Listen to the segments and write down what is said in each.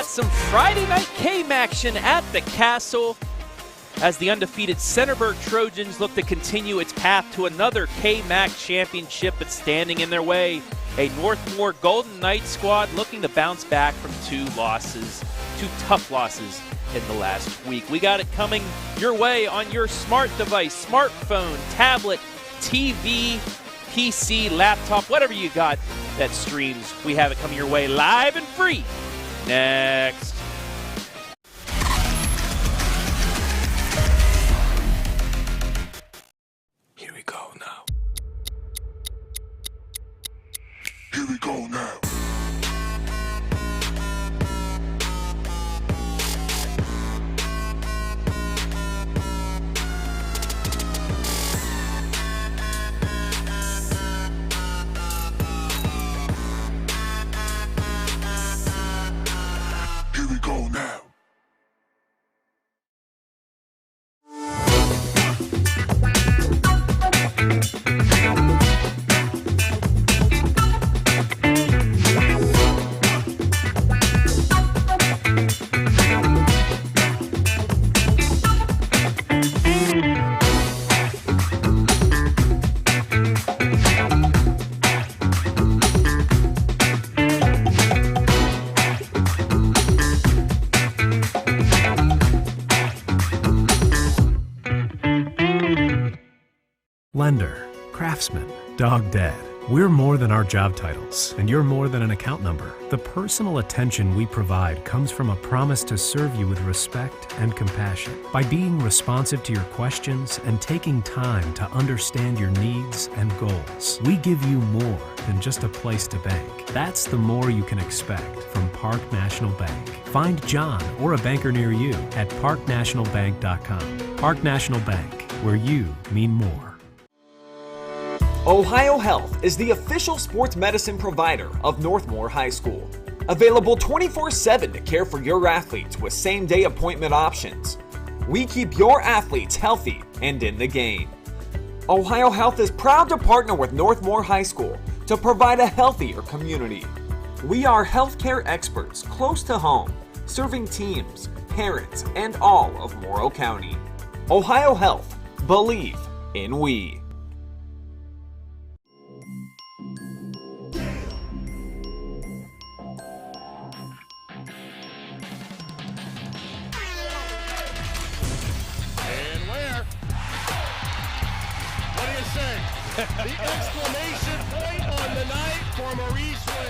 got some Friday night KMAC action at the Castle as the undefeated Centerburg Trojans look to continue its path to another KMAC championship, but standing in their way, a Northmor Golden Knights squad looking to bounce back from two tough losses in the last week. We got it coming your way on your smart device, smartphone, tablet, TV, PC, laptop, whatever you got that streams. We have it coming your way live and free next. Here we go now. Here we go now. Here we go now. Lender, craftsman, dog dad. We're more than our job titles, and you're more than an account number. The personal attention we provide comes from a promise to serve you with respect and compassion. By being responsive to your questions and taking time to understand your needs and goals, we give you more than just a place to bank. That's the more you can expect from Park National Bank. Find John or a banker near you at parknationalbank.com. Park National Bank, where you mean more. Ohio Health is the official sports medicine provider of Northmor High School. Available 24/7 to care for your athletes with same-day appointment options. We keep your athletes healthy and in the game. Ohio Health is proud to partner with Northmor High School to provide a healthier community. We are healthcare experts close to home, serving teams, parents, and all of Morrow County. Ohio Health. Believe in we. The exclamation point on the night for Maurice Ware.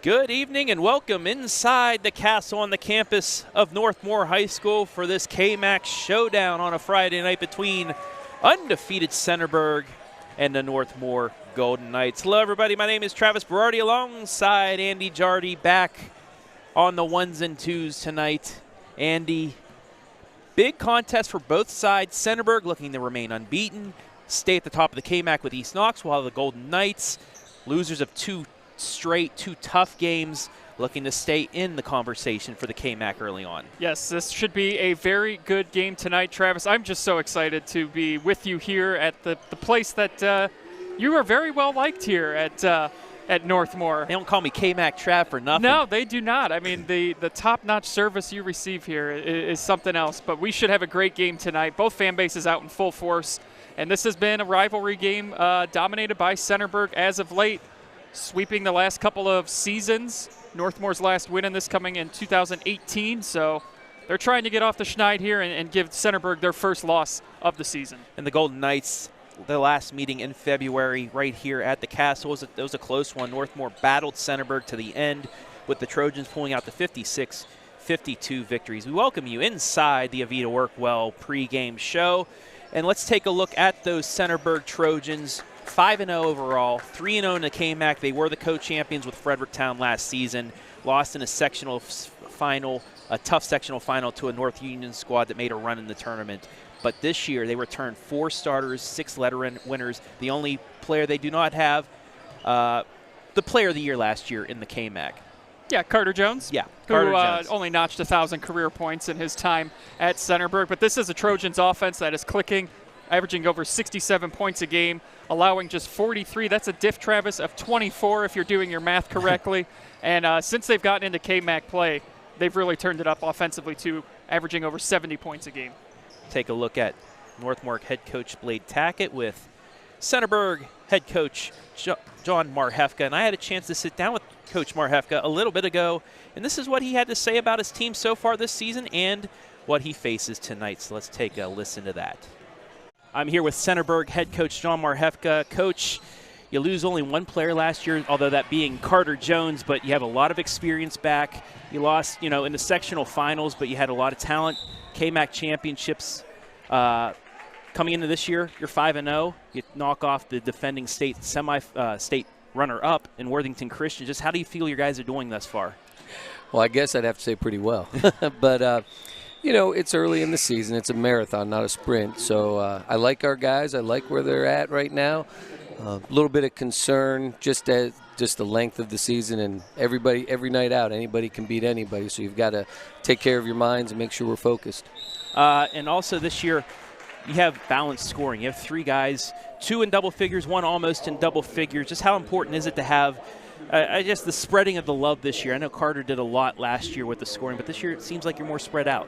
Good evening and welcome inside the castle on the campus of Northmor High School for this KMAC showdown on a Friday night between undefeated Centerburg and the Northmor Golden Knights. Hello everybody, my name is Travis Berardi alongside Andy Jardy, back on the ones and twos tonight. Andy, big contest for both sides. Centerburg looking to remain unbeaten, stay at the top of the KMAC with East Knox, while the Golden Knights, losers of two tough games, looking to stay in the conversation for the KMAC early on. Yes, this should be a very good game tonight, Travis. I'm just so excited to be with you here at the place that you are very well liked here at Northmor. They don't call me KMAC Trav for nothing. No, they do not. I mean, the top-notch service you receive here is something else, but we should have a great game tonight. Both fan bases out in full force, and this has been a rivalry game dominated by Centerburg as of late, sweeping the last couple of seasons. Northmor's last win in this coming in 2018, so they're trying to get off the schneid here and give Centerburg their first loss of the season. And the Golden Knights, the last meeting in February right here at the Castle, it was a close one. Northmor battled Centerburg to the end, with the Trojans pulling out the 56-58 52 victories. We welcome you inside the Avita WorkWell pregame show. And let's take a look at those Centerburg Trojans. 5-0 overall, 3-0 in the KMAC. They were the co-champions with Fredericktown last season. Lost in a sectional final, a tough sectional final to a North Union squad that made a run in the tournament. But this year they returned 4 starters, 6 letter winners. The only player they do not have, the player of the year last year in the KMAC. Yeah, Carter Jones. Yeah, who Carter Jones. Only notched 1,000 career points in his time at Centerburg. But this is a Trojans offense that is clicking, averaging over 67 points a game, allowing just 43. That's a diff, Travis, of 24 if you're doing your math correctly. And since they've gotten into KMAC play, they've really turned it up offensively too, averaging over 70 points a game. Take a look at Northmor head coach Blade Tackett with Centerburg head coach John Marhefka. And I had a chance to sit down with Coach Marhefka a little bit ago, and this is what he had to say about his team so far this season and what he faces tonight. So let's take a listen to that. I'm here with Centerburg head coach John Marhefka. Coach, you lose only one player last year, although that being Carter Jones, but you have a lot of experience back. You lost, in the sectional finals, but you had a lot of talent. KMAC championships coming into this year, you're 5-0. You knock off the defending state state runner-up in Worthington Christian. Just how do you feel your guys are doing thus far? Well, I guess I'd have to say pretty well. But, it's early in the season. It's a marathon, not a sprint. So I like our guys. I like where they're at right now. A little bit of concern just the length of the season, and every night out, anybody can beat anybody. So you've got to take care of your minds and make sure we're focused. And also this year, you have balanced scoring. You have 3 guys, 2 in double figures, 1 almost in double figures. Just how important is it to have the spreading of the love this year? I know Carter did a lot last year with the scoring, but this year it seems like you're more spread out.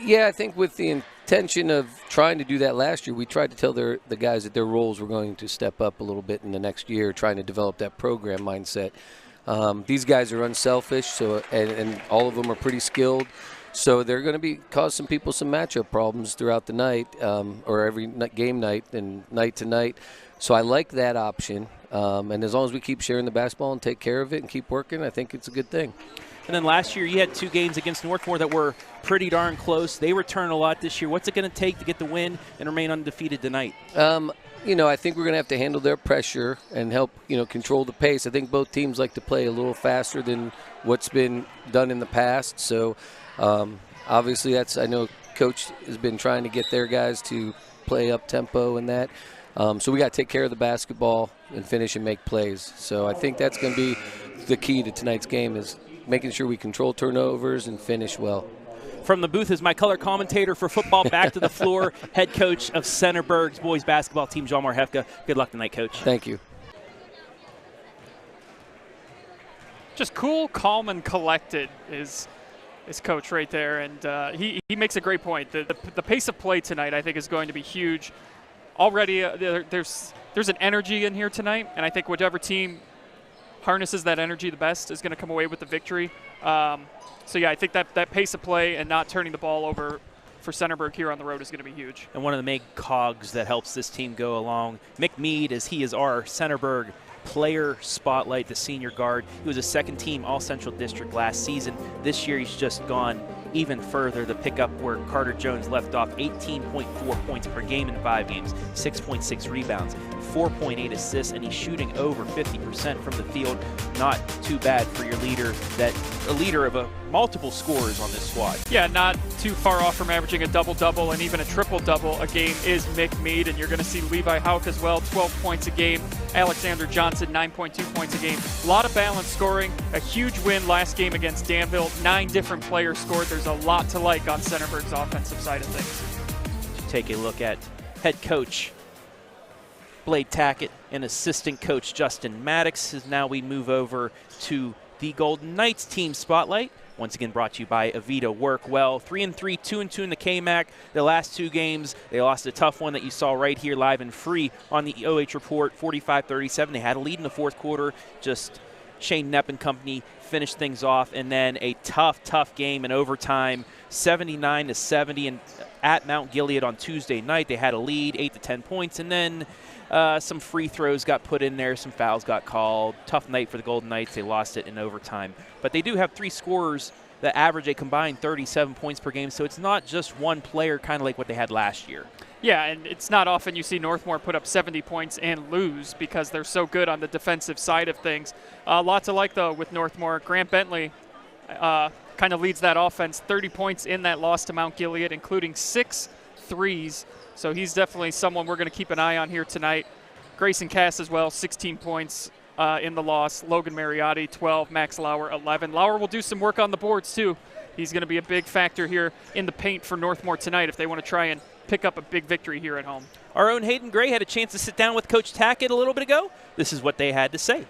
Yeah, I think with the intention of trying to do that last year, we tried to tell the guys that their roles were going to step up a little bit in the next year, trying to develop that program mindset. These guys are unselfish, and all of them are pretty skilled. So they're going to cause some people some matchup problems throughout the night, or every game night and night to night. So I like that option. And as long as we keep sharing the basketball and take care of it and keep working, I think it's a good thing. And then last year you had 2 games against Northmor that were pretty darn close. They returned a lot this year. What's it going to take to get the win and remain undefeated tonight? I think we're going to have to handle their pressure and help, control the pace. I think both teams like to play a little faster than what's been done in the past. So obviously I know Coach has been trying to get their guys to play up tempo and that. So we got to take care of the basketball and finish and make plays. So I think that's going to be the key to tonight's game, is making sure we control turnovers and finish well. From the booth is my color commentator for football, back to the floor, head coach of Centerburg's boys basketball team, John Marhefka. Good luck tonight, Coach. Thank you. Just cool, calm, and collected is Coach right there, and he makes a great point. The pace of play tonight, I think, is going to be huge. Already, there's an energy in here tonight, and I think whichever team harnesses that energy the best is going to come away with the victory. So, yeah, I think that pace of play and not turning the ball over for Centerburg here on the road is going to be huge. And one of the main cogs that helps this team go along, Mick Mead, as he is our Centerburg player spotlight, the senior guard. He was a second-team All-Central District last season. This year he's just gone even further to pick up where Carter Jones left off. 18.4 points per game in 5 games, 6.6 rebounds, 4.8 assists, and he's shooting over 50% from the field. Not too bad for your leader, a leader of multiple scorers on this squad. Yeah, not too far off from averaging a double-double and even a triple-double a game is Mick Mead, and you're going to see Levi Hauk as well, 12 points a game. Alexander Johnson, 9.2 points a game. A lot of balanced scoring. A huge win last game against Danville. 9 different players scored. There's a lot to like on Centerburg's offensive side of things. Take a look at head coach Blade Tackett and assistant coach Justin Maddox. As now we move over to the Golden Knights team spotlight. Once again brought to you by Avita WorkWell. 3-3, 2-2 in the KMAC. The last 2 games, they lost a tough one that you saw right here live and free on the OH report, 45-37. They had a lead in the 4th quarter. Just Shane Knepp and company finished things off. And then a tough game in overtime, 79-70. And at Mount Gilead on Tuesday night, they had a lead, 8 to 10 points. And then some free throws got put in there. Some fouls got called. Tough night for the Golden Knights. They lost it in overtime. But they do have 3 scorers that average a combined 37 points per game. So it's not just one player, kind of like what they had last year. Yeah, and it's not often you see Northmor put up 70 points and lose because they're so good on the defensive side of things. Lots to like, though, with Northmor. Grant Bentley kind of leads that offense, 30 points in that loss to Mount Gilead, including 6 threes. So he's definitely someone we're going to keep an eye on here tonight. Grayson Cass as well, 16 points in the loss. Logan Mariotti, 12. Max Lauer, 11. Lauer will do some work on the boards, too. He's going to be a big factor here in the paint for Northmor tonight if they want to try and pick up a big victory here at home. Our own Hayden Gray had a chance to sit down with Coach Tackett a little bit ago. This is what they had to say.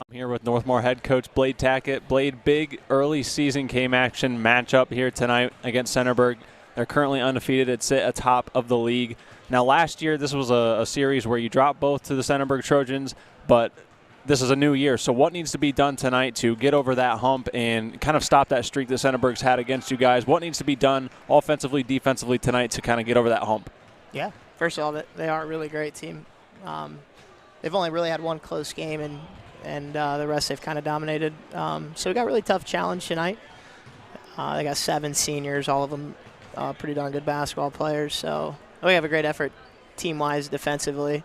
I'm here with Northmor head coach Blade Tackett. Blade, big early season game action matchup here tonight against Centerburg. They're currently undefeated and sit atop of the league. Now, last year, this was a series where you dropped both to the Centerburg Trojans, but this is a new year. So what needs to be done tonight to get over that hump and kind of stop that streak that Centerburg's had against you guys? What needs to be done offensively, defensively tonight to kind of get over that hump? Yeah, first of all, they are a really great team. They've only really had one close game, and the rest they've kind of dominated. So we got a really tough challenge tonight. They got 7 seniors, all of them pretty darn good basketball players. So we have a great effort team-wise defensively.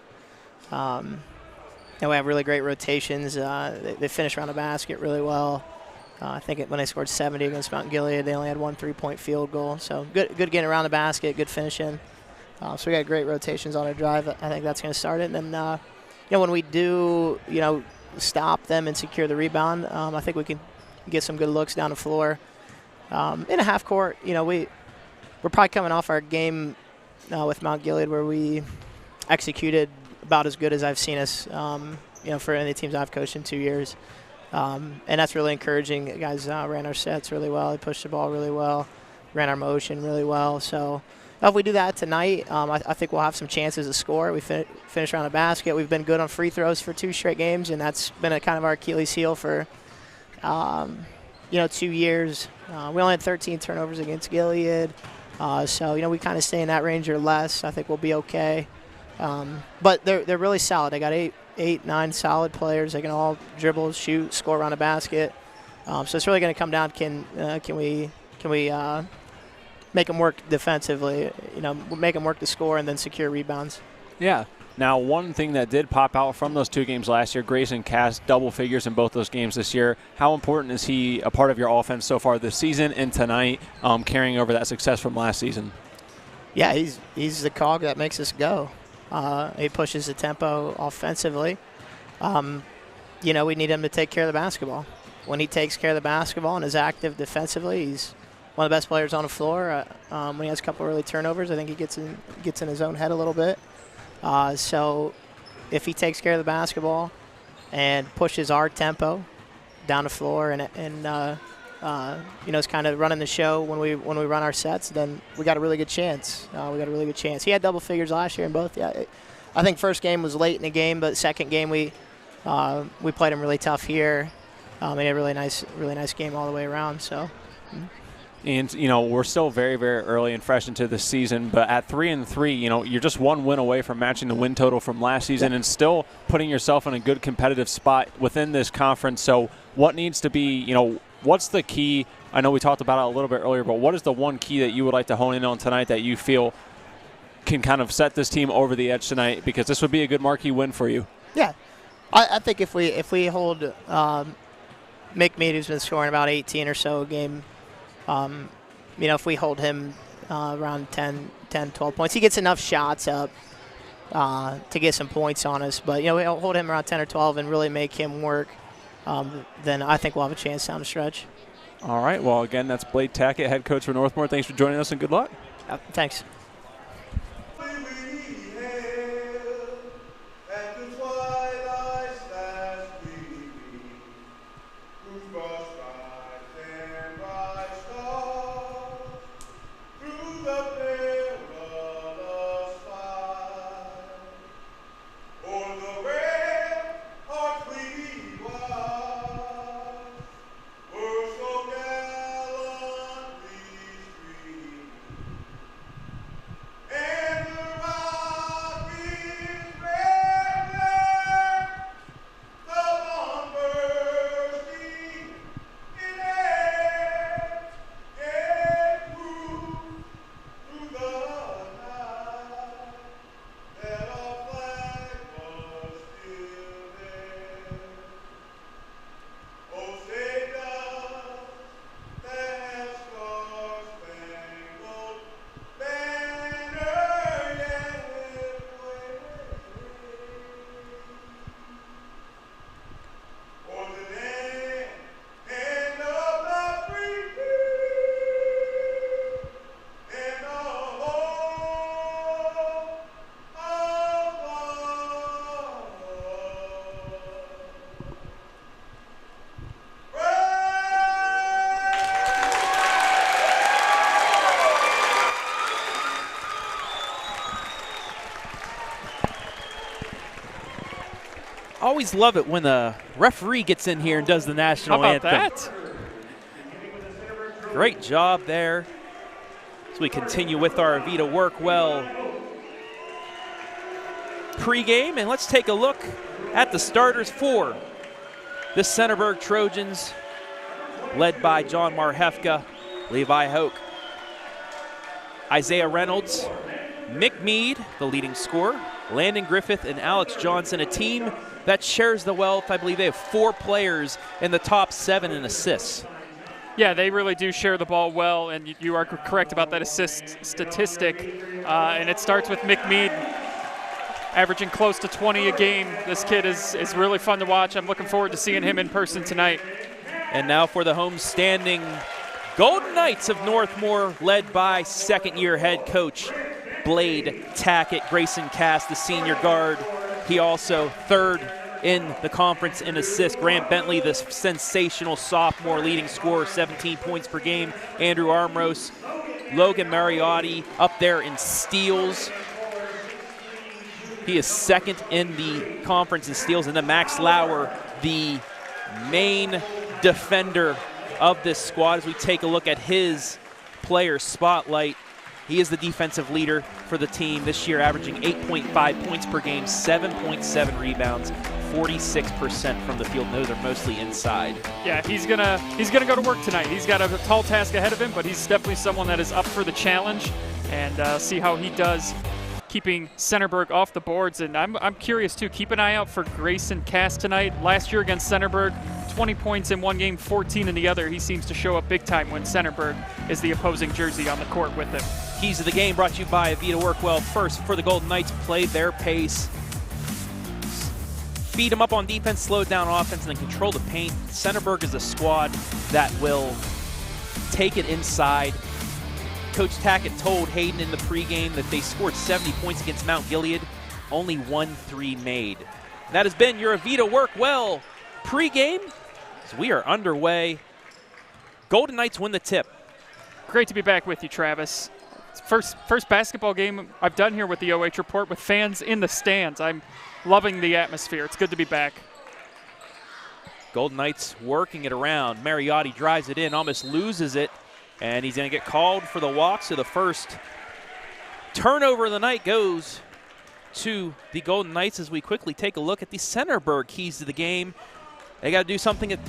And we have really great rotations. They finish around the basket really well. I think when they scored 70 against Mount Gilead, they only had 1 3-point field goal. So good getting around the basket, good finishing. So we got great rotations on our drive. I think that's going to start it. And then, when we do, stop them and secure the rebound, I think we can get some good looks down the floor. In a half court, we're probably coming off our game with Mount Gilead where we executed about as good as I've seen us, for any of the teams I've coached in 2 years. And that's really encouraging. The guys ran our sets really well. They pushed the ball really well, ran our motion really well. So if we do that tonight, I think we'll have some chances to score. We finish around the basket. We've been good on free throws for 2 straight games, and that's been a kind of our Achilles heel for, 2 years. We only had 13 turnovers against Gilead. So, we kind of stay in that range or less. I think we'll be okay. But they're really solid. They got 8, 9 solid players. They can all dribble, shoot, score around a basket. So it's really going to come down. Can we make them work defensively? Make them work to score and then secure rebounds. Yeah. Now, one thing that did pop out from those 2 games last year, Grayson Cass double figures in both those games this year. How important is he a part of your offense so far this season and tonight, carrying over that success from last season? Yeah, he's the cog that makes us go. He pushes the tempo offensively. We need him to take care of the basketball. When he takes care of the basketball and is active defensively, he's one of the best players on the floor. When he has a couple early turnovers, I think he gets in his own head a little bit. So if he takes care of the basketball and pushes our tempo down the floor and is kind of running the show when we run our sets, then we got a really good chance. He had double figures last year in both. Yeah, I think first game was late in the game, but second game we played him really tough here. He had a really nice game all the way around. So. And, we're still very, very early and fresh into the season, but at 3-3, you're just 1 win away from matching the win total from last season and still putting yourself in a good competitive spot within this conference. So what needs to be, what's the key? I know we talked about it a little bit earlier, but what is the one key that you would like to hone in on tonight that you feel can kind of set this team over the edge tonight? Because this would be a good marquee win for you. Yeah. I think if we hold Mick Mead, who's been scoring about 18 or so a game, if we hold him around 10, 12 points, he gets enough shots up to get some points on us. But, we'll hold him around 10 or 12 and really make him work. Then I think we'll have a chance down the stretch. All right. Well, again, that's Blade Tackett, head coach for Northmor. Thanks for joining us and good luck. Thanks. Always love it when a referee gets in here and does the national anthem. How about that? Great job there. As we continue with our Avita WorkWell pregame, and let's take a look at the starters for the Centerburg Trojans, led by John Marhefka, Levi Hoke, Isaiah Reynolds, Mick Mead, the leading scorer, Landon Griffith, and Alex Johnson, a team that shares the wealth. I believe they have 4 players in the top 7 in assists. Yeah, they really do share the ball well, and you are correct about that assist statistic. And it starts with Mick Mead, averaging close to 20 a game. This kid is really fun to watch. I'm looking forward to seeing him in person tonight. And now for the home-standing Golden Knights of Northmor, led by second-year head coach Blade Tackett. Grayson Cass, the senior guard. He also third in the conference in assists. Grant Bentley, the sensational sophomore leading scorer, 17 points per game. Andrew Armros, Logan Mariotti up there in steals. He is second in the conference in steals. And then Max Lauer, the main defender of this squad, as we take a look at his player spotlight. He is the defensive leader for the team this year, averaging 8.5 points per game, 7.7 rebounds, 46% from the field. Those are mostly inside. Yeah, he's gonna go to work tonight. He's got a tall task ahead of him, but he's definitely someone that is up for the challenge, and see how he does keeping Centerburg off the boards. And I'm curious too. Keep an eye out for Grayson Cass tonight. Last year against Centerburg, 20 points in one game, 14 in the other. He seems to show up big time when Centerburg is the opposing jersey on the court with him. Keys of the game brought to you by Avita WorkWell. First, for the Golden Knights, play their pace. Beat them up on defense, slow down offense, and then control the paint. Centerburg is a squad that will take it inside. Coach Tackett told Hayden in the pregame that they scored 70 points against Mount Gilead, only 1 3 made. That has been your Avita WorkWell pregame. So we are underway. Golden Knights win the tip. Great to be back with you, Travis. First basketball game I've done here with the OH Report with fans in the stands. I'm loving the atmosphere. It's good to be back. Golden Knights working it around. Mariotti drives it in, almost loses it, and he's going to get called for the walk. So the first turnover of the night goes to the Golden Knights as we quickly take a look at the Centerburg keys to the game. They got to do something at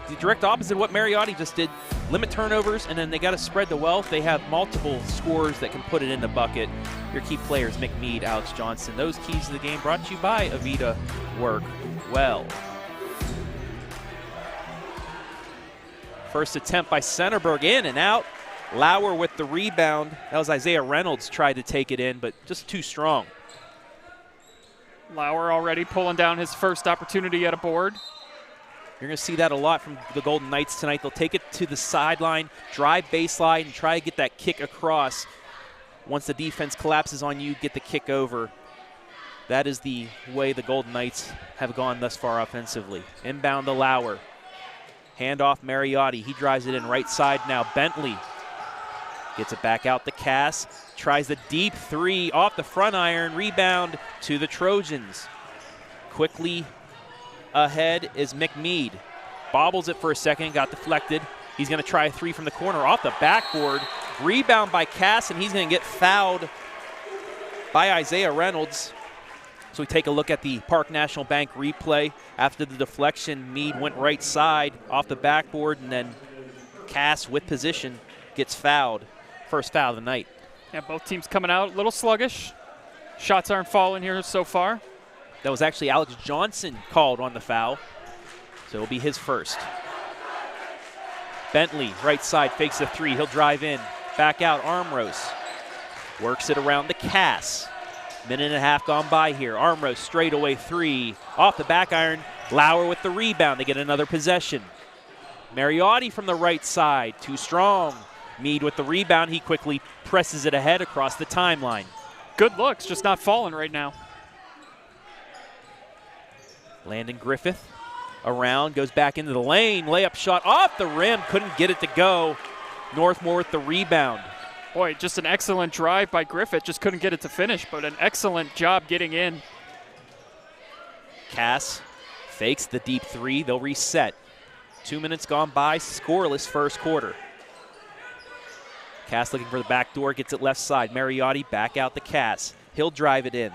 the direct opposite of what Mariotti just did. Limit turnovers, and then they got to spread the wealth. They have multiple scorers that can put it in the bucket. Your key players, Mick Mead, Alex Johnson. Those keys to the game brought to you by Avita WorkWell. First attempt by Centerburg, in and out. Lauer with the rebound. That was Isaiah Reynolds tried to take it in, but just too strong. Lauer already pulling down his first opportunity at a board. You're going to see that a lot from the Golden Knights tonight. They'll take it to the sideline, drive baseline, and try to get that kick across. Once the defense collapses on you, get the kick over. That is the way the Golden Knights have gone thus far offensively. Inbound to Lauer. Handoff Mariotti. He drives it in right side now. Bentley gets it back out to Cass. Tries the deep three off the front iron. Rebound to the Trojans. Quickly ahead is Mick Mead. Bobbles it for a second, got deflected. He's going to try a three from the corner off the backboard. Rebound by Cass, and he's going to get fouled by Isaiah Reynolds. So we take a look at the Park National Bank replay. After the deflection, Mead went right side off the backboard, and then Cass with position gets fouled. First foul of the night. Yeah, both teams coming out a little sluggish. Shots aren't falling here so far. That was actually Alex Johnson called on the foul, so it'll be his first. Bentley, right side, fakes a three. He'll drive in. Back out, Armros. Works it around to Cass. Minute and a half gone by here. Armros straightaway three. Off the back iron. Lauer with the rebound to get another possession. Mariotti from the right side, too strong. Mead with the rebound. He quickly presses it ahead across the timeline. Good looks, just not falling right now. Landon Griffith around, goes back into the lane. Layup shot off the rim, couldn't get it to go. Northmor with the rebound. Boy, just an excellent drive by Griffith. Just couldn't get it to finish, but an excellent job getting in. Cass fakes the deep three. They'll reset. 2 minutes gone by, scoreless first quarter. Cass looking for the back door, gets it left side. Mariotti back out to Cass. He'll drive it in.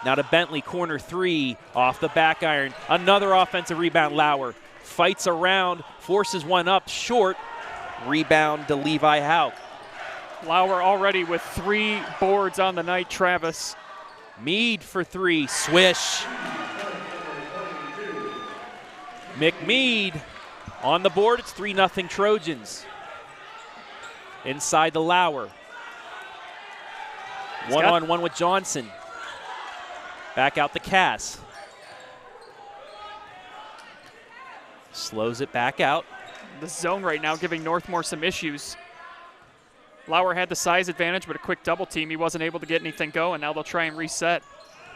Now to Bentley, corner three, off the back iron. Another offensive rebound, Lauer. Fights around, forces one up, short. Rebound to Levi Hauk. Lauer already with 3 boards on the night, Travis. Mead for 3, swish. McMead on the board, it's 3-0 Trojans. Inside the Lauer. One-on-one with Johnson. Back out the Cass. Slows it back out. The zone right now giving Northmor some issues. Lauer had the size advantage, but a quick double team, he wasn't able to get anything going. Now they'll try and reset.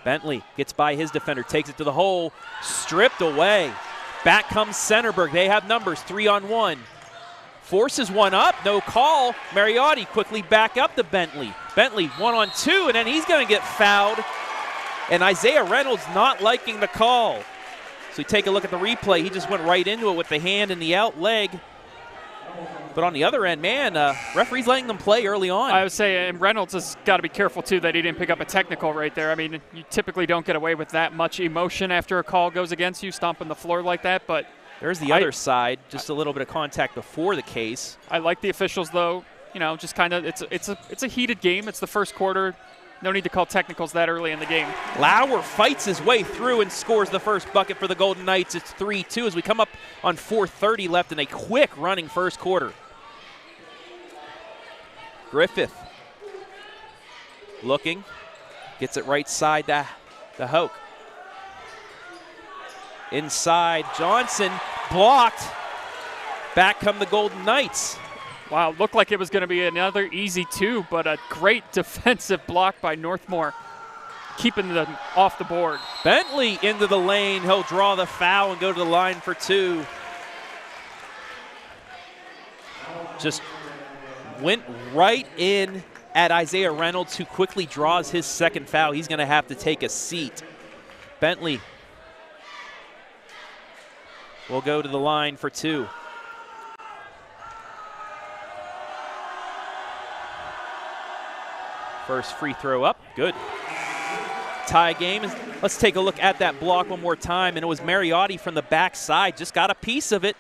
Bentley gets by his defender, takes it to the hole, stripped away. Back comes Centerburg. They have numbers, 3-on-1. Forces one up, no call. Mariotti quickly back up to Bentley. Bentley 1-on-2, and then he's going to get fouled. And Isaiah Reynolds not liking the call. So you take a look at the replay. He just went right into it with the hand and the out leg. But on the other end, man, referee's letting them play early on. I would say, and Reynolds has got to be careful, too, that he didn't pick up a technical right there. I mean, you typically don't get away with that much emotion after a call goes against you, stomping the floor like that. But there's the other side, just a little bit of contact before the case. I like the officials, though. You know, just kind of, it's a heated game. It's the first quarter. No need to call technicals that early in the game. Lauer fights his way through and scores the first bucket for the Golden Knights. It's 3-2 as we come up on 4:30 left in a quick running first quarter. Griffith looking, gets it right side to Hauk. Inside, Johnson blocked. Back come the Golden Knights. Wow, looked like it was going to be another easy 2, but a great defensive block by Northmor, keeping them off the board. Bentley into the lane. He'll draw the foul and go to the line for 2. Just went right in at Isaiah Reynolds, who quickly draws his second foul. He's going to have to take a seat. Bentley will go to the line for 2. First free throw up, good. Tie game. Let's take a look at that block one more time, and it was Mariotti from the backside, just got a piece of it.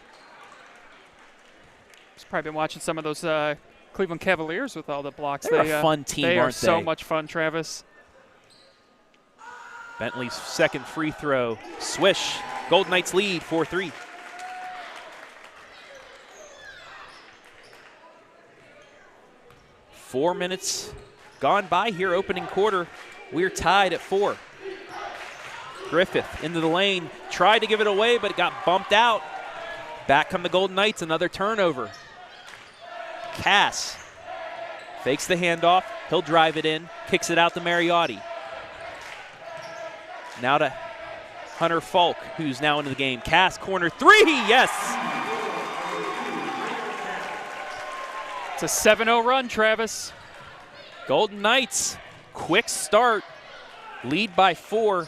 He's probably been watching some of those Cleveland Cavaliers with all the blocks. They're a fun team, aren't they? They are so much fun, Travis. Bentley's second free throw, swish. Golden Knights lead 4-3. Four minutes gone by here, opening quarter. We're tied at 4. Griffith into the lane, tried to give it away, but it got bumped out. Back come the Golden Knights, another turnover. Cass fakes the handoff. He'll drive it in, kicks it out to Mariotti. Now to Hunter Falk, who's now into the game. Cass, corner 3, yes! It's a 7-0 run, Travis. Golden Knights, quick start, lead by 4.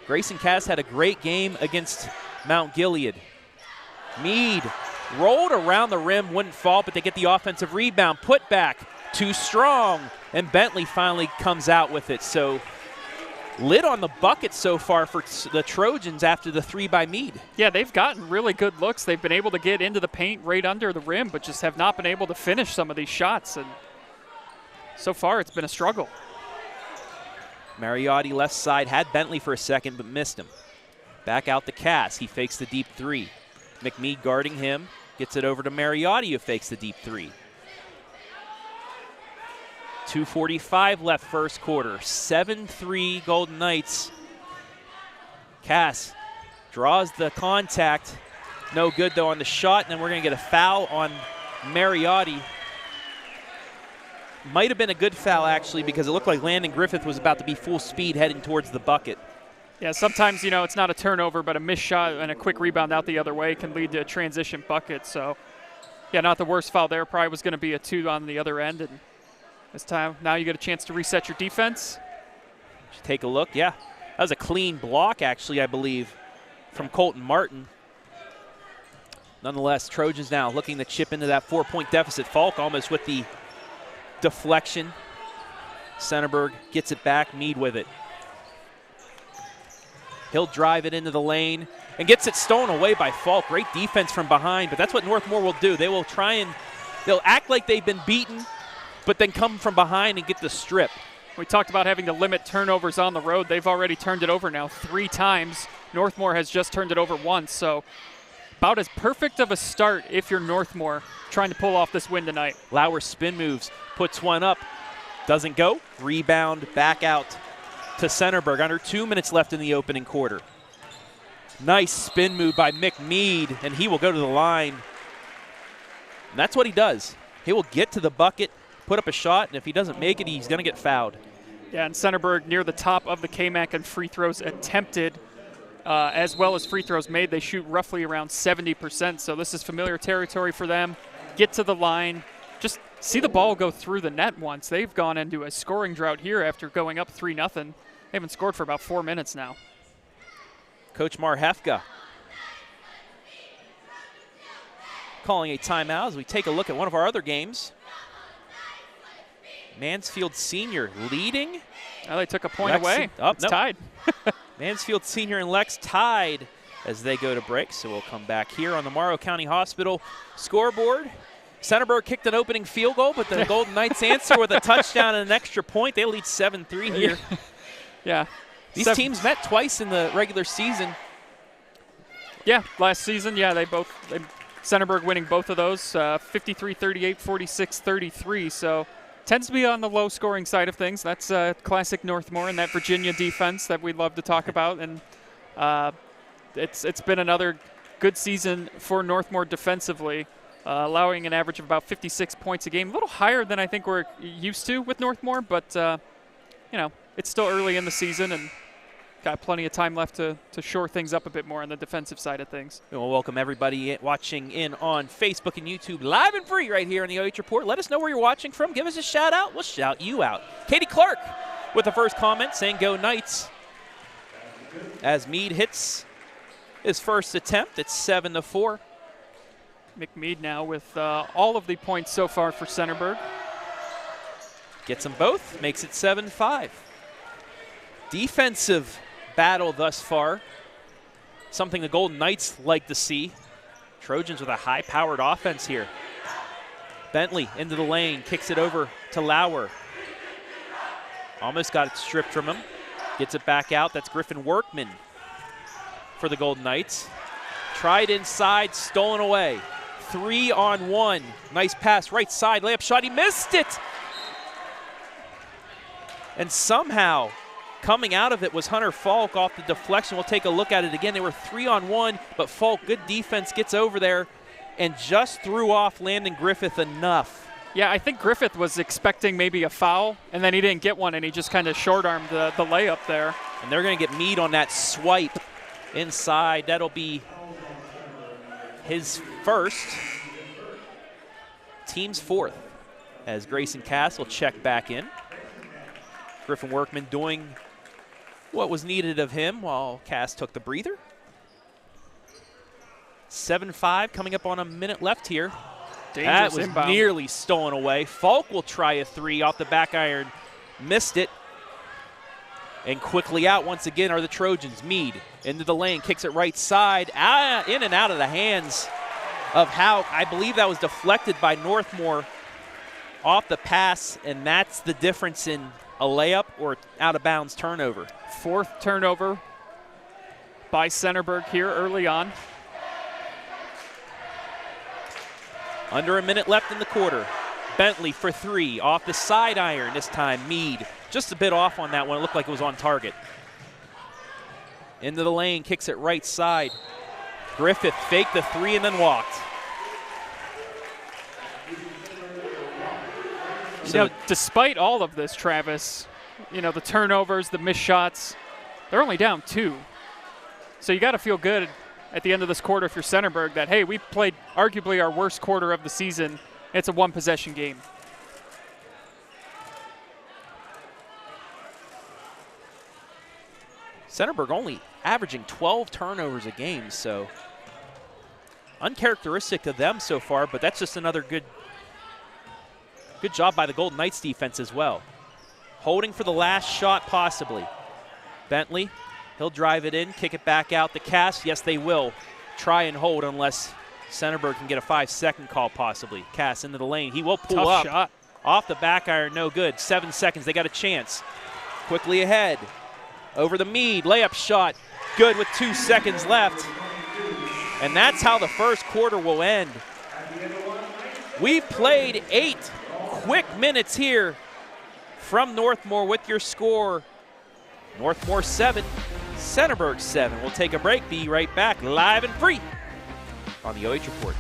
Grayson Cass had a great game against Mount Gilead. Mead rolled around the rim, wouldn't fall, but they get the offensive rebound. Put back, too strong, and Bentley finally comes out with it. So lid on the bucket so far for the Trojans after the 3 by Mead. Yeah, they've gotten really good looks. They've been able to get into the paint right under the rim, but just have not been able to finish some of these shots. And so far, it's been a struggle. Mariotti left side, had Bentley for a second, but missed him. Back out to Cass. He fakes the deep 3. McMead guarding him. Gets it over to Mariotti, who fakes the deep 3. 2:45 left first quarter. 7-3 Golden Knights. Cass draws the contact. No good, though, on the shot. And then we're going to get a foul on Mariotti. Might have been a good foul, actually, because it looked like Landon Griffith was about to be full speed heading towards the bucket. Yeah, sometimes, you know, it's not a turnover, but a missed shot and a quick rebound out the other way can lead to a transition bucket. So, yeah, not the worst foul there. Probably was going to be a 2 on the other end. And this time, now you get a chance to reset your defense. Just take a look, yeah. That was a clean block, actually, I believe, from Colton Martin. Nonetheless, Trojans now looking to chip into that 4-point deficit. Falk almost with the deflection. Centerburg gets it back, Mead with it. He'll drive it into the lane and gets it stolen away by Falk. Great defense from behind, but that's what Northmor will do. They will try and they'll act like they've been beaten, but then come from behind and get the strip. We talked about having to limit turnovers on the road. They've already turned it over now 3 times. Northmor has just turned it over once, so about as perfect of a start if you're Northmor trying to pull off this win tonight. Lauer spin moves, puts one up, doesn't go. Rebound back out to Centerburg. Under 2 minutes left in the opening quarter. Nice spin move by Mick Mead, and he will go to the line. And that's what he does. He will get to the bucket, put up a shot, and if he doesn't make it, he's going to get fouled. Yeah, and Centerburg near the top of the KMAC and free throws attempted as well as free throws made. They shoot roughly around 70%, so this is familiar territory for them. Get to the line. Just see the ball go through the net once. They've gone into a scoring drought here after going up 3-0. They haven't scored for about 4 minutes now. Coach Marhefka calling a timeout as we take a look at one of our other games. Mansfield Senior leading. Well, they took a point away. It's tied. Mansfield Senior and Lex tied as they go to break. So we'll come back here on the Morrow County Hospital scoreboard. Centerburg kicked an opening field goal, but the Golden Knights answer with a touchdown and an extra point. They lead 7-3 here. Yeah. These teams met twice in the regular season. Yeah, last season, Centerburg winning both of those, 53-38, 46-33. So tends to be on the low-scoring side of things. That's classic Northmor and that Virginia defense that we love to talk about. And it's been another good season for Northmor defensively, allowing an average of about 56 points a game. A little higher than I think we're used to with Northmor, but, it's still early in the season and got plenty of time left to shore things up a bit more on the defensive side of things. We'll welcome everybody watching in on Facebook and YouTube live and free right here on the OH Report. Let us know where you're watching from. Give us a shout out. We'll shout you out. Katie Clark with the first comment saying go Knights. As Mead hits his first attempt, it's 7-4. McMead now with all of the points so far for Centerburg. Gets them both, makes it 7-5. Defensive battle thus far, something the Golden Knights like to see. Trojans with a high-powered offense here. Bentley into the lane, kicks it over to Lauer. Almost got it stripped from him. Gets it back out. That's Griffin Workman for the Golden Knights. Tried inside, stolen away. 3-on-1. Nice pass, right side, layup shot. He missed it! And somehow, coming out of it was Hunter Falk off the deflection. We'll take a look at it again. They were 3-on-1, but Falk, good defense, gets over there and just threw off Landon Griffith enough. Yeah, I think Griffith was expecting maybe a foul, and then he didn't get one, and he just kind of short-armed the layup there. And they're going to get Mead on that swipe inside. That'll be his first, team's fourth, as Grayson Cass will check back in. Griffin Workman doing what was needed of him while Cass took the breather. 7-5 coming up on a minute left here. That was inbound. Nearly stolen away. Falk will try a three off the back iron. Missed it. And quickly out once again are the Trojans. Mead into the lane, kicks it right side. In and out of the hands of Hauk. I believe that was deflected by Northmor off the pass, and that's the difference in a layup or out-of-bounds turnover. Fourth turnover by Centerburg here early on. Under a minute left in the quarter. Bentley for three, off the side iron this time. Mead just a bit off on that one. It looked like it was on target. Into the lane, kicks it right side. Griffith faked the three and then walked. So despite all of this, Travis, the turnovers, the missed shots, they're only down 2. So you got to feel good at the end of this quarter if you're Centerburg that, hey, we played arguably our worst quarter of the season. It's a one-possession game. Centerburg only averaging 12 turnovers a game, so uncharacteristic of them so far, but that's just another good job by the Golden Knights defense as well. Holding for the last shot possibly. Bentley, he'll drive it in, kick it back out to Cass. Yes, they will try and hold unless Centerburg can get a 5-second call possibly. Cass into the lane. He will pull up. Tough shot. Off the back iron, no good. 7 seconds, they got a chance. Quickly ahead. Over the Mead, layup shot. Good with 2 seconds left. And that's how the first quarter will end. We've played 8 quick minutes here from Northmor with your score. Northmor 7, Centerburg 7. We'll take a break, be right back, live and free on the OH Report.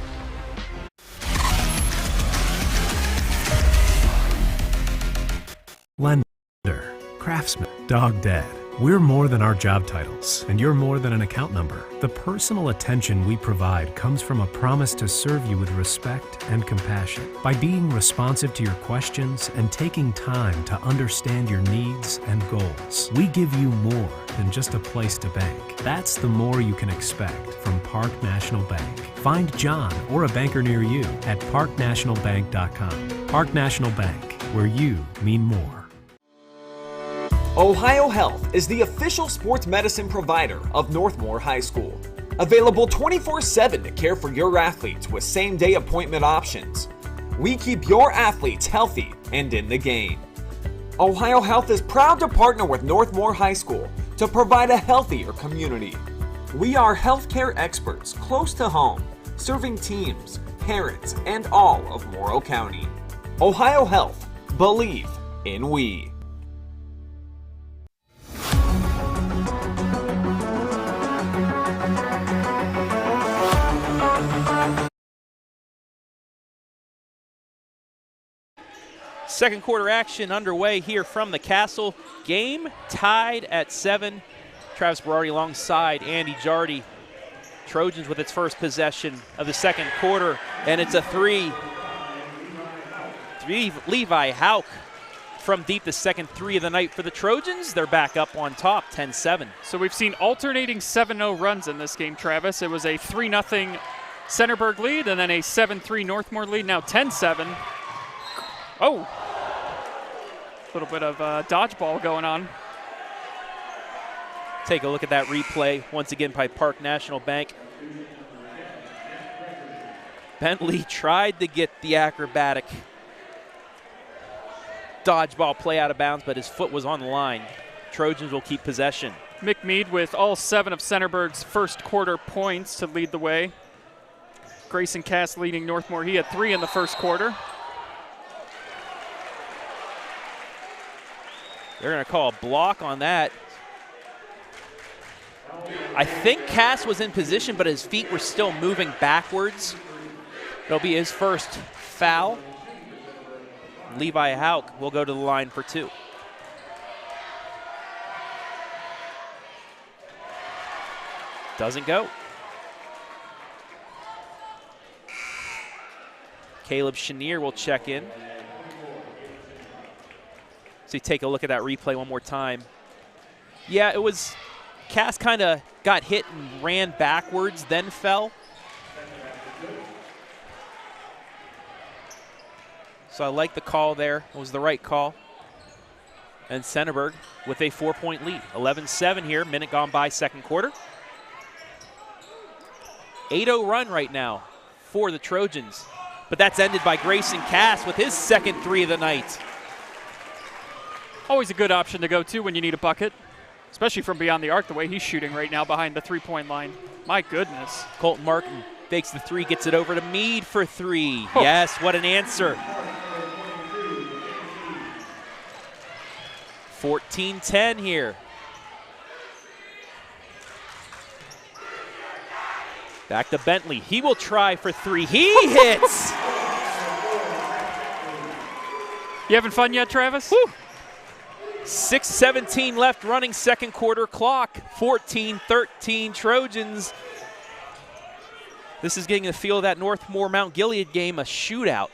Lender, craftsman, dog dead. We're more than our job titles, and you're more than an account number. The personal attention we provide comes from a promise to serve you with respect and compassion. By being responsive to your questions and taking time to understand your needs and goals, we give you more than just a place to bank. That's the more you can expect from Park National Bank. Find John or a banker near you at parknationalbank.com. Park National Bank, where you mean more. Ohio Health is the official sports medicine provider of Northmor High School. Available 24/7 to care for your athletes with same-day appointment options. We keep your athletes healthy and in the game. Ohio Health is proud to partner with Northmor High School to provide a healthier community. We are healthcare experts close to home, serving teams, parents, and all of Morrow County. Ohio Health, believe in we. Second quarter action underway here from the Castle. Game tied at 7. Travis Berardi alongside Andy Jardy. Trojans with its first possession of the second quarter, and it's a 3. Levi Hauk from deep, the second 3 of the night for the Trojans. They're back up on top, 10-7. So we've seen alternating 7-0 runs in this game, Travis. It was a 3-0 Centerburg lead and then a 7-3 Northmor lead, now 10-7. Oh, a little bit of dodgeball going on. Take a look at that replay once again by Park National Bank. Bentley tried to get the acrobatic dodgeball play out of bounds, but his foot was on the line. Trojans will keep possession. Mick Mead with all 7 of Centerburg's first quarter points to lead the way. Grayson Cass leading Northmor. He had 3 in the first quarter. They're going to call a block on that. I think Cass was in position, but his feet were still moving backwards. It'll be his first foul. Levi Hauk will go to the line for 2. Doesn't go. Caleb Chenier will check in. So you take a look at that replay one more time. Yeah, it was, Cass kind of got hit and ran backwards, then fell. So I like the call there. It was the right call. And Centerburg with a 4-point lead. 11-7 here, minute gone by, second quarter. 8-0 run right now for the Trojans. But that's ended by Grayson Cass with his second 3 of the night. Always a good option to go to when you need a bucket, especially from beyond the arc the way he's shooting right now behind the 3-point line. My goodness. Colton Martin fakes the 3, gets it over to Mead for 3. Oh. Yes, what an answer. 14-10 here. Back to Bentley. He will try for 3. He hits! You having fun yet, Travis? Woo. 6:17 left running second quarter clock. 14-13 Trojans. This is getting the feel of that Northmor Mount Gilead game, a shootout.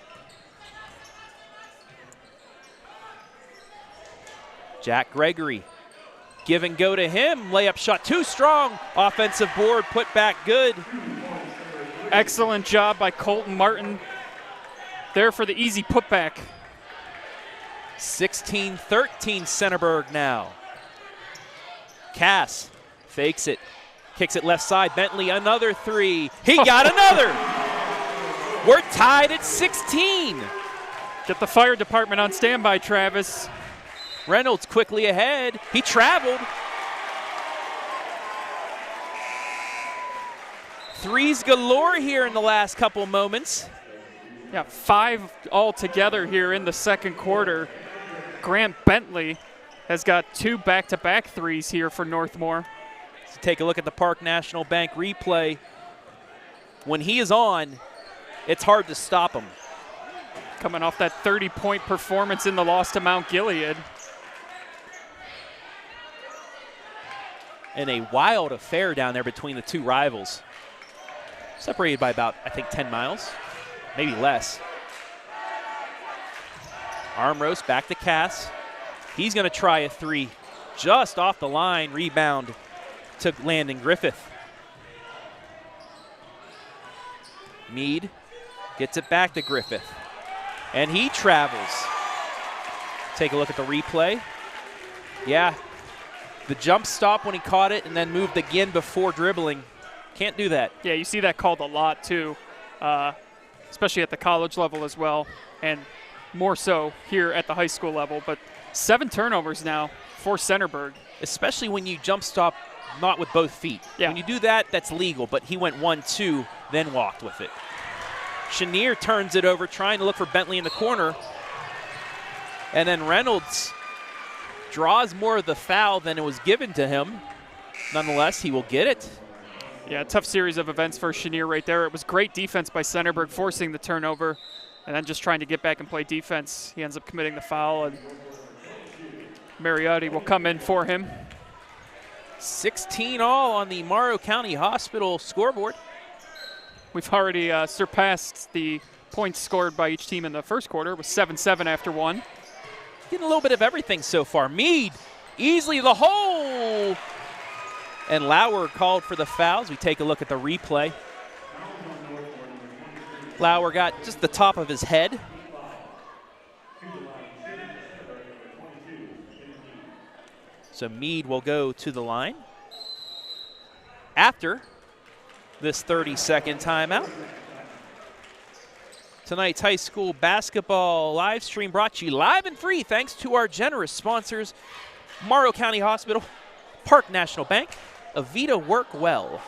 Jack Gregory Give and go to him. Layup shot too strong. Offensive board put back good. Excellent job by Colton Martin there for the easy putback. 16-13 Centerburg now. Cass fakes it. Kicks it left side. Bentley, another three. He got another. We're tied at 16. Get the fire department on standby, Travis. Reynolds quickly ahead. He traveled. Threes galore here in the last couple moments. Yeah, 5 altogether here in the second quarter. Grant Bentley has got 2 back-to-back threes here for Northmor. So take a look at the Park National Bank replay. When he is on, it's hard to stop him. Coming off that 30-point performance in the loss to Mount Gilead. And a wild affair down there between the two rivals. Separated by about, I think, 10 miles, maybe less. Arm roast back to Cass. He's going to try a three just off the line. Rebound to Landon Griffith. Mead gets it back to Griffith. And he travels. Take a look at the replay. Yeah, the jump stop when he caught it and then moved again before dribbling. Can't do that. Yeah, you see that called a lot too, especially at the college level as well, and more so here at the high school level. But 7 turnovers now for Centerburg. Especially when you jump stop not with both feet. Yeah. When you do that, that's legal, but he went 1-2, then walked with it. Chenier turns it over, trying to look for Bentley in the corner. And then Reynolds draws more of the foul than it was given to him. Nonetheless, he will get it. Yeah, tough series of events for Chenier right there. It was great defense by Centerburg, forcing the turnover, and then just trying to get back and play defense. He ends up committing the foul, and Berardi will come in for him. 16 all on the Morrow County Hospital scoreboard. We've already surpassed the points scored by each team in the first quarter. It was 7-7 after one. Getting a little bit of everything so far. Mead easily the hole. And Lauer called for the fouls. We take a look at the replay. Lauer got just the top of his head. So Mead will go to the line after this 30-second timeout. Tonight's high school basketball live stream brought to you live and free thanks to our generous sponsors, Morrow County Hospital, Park National Bank, Avita WorkWell,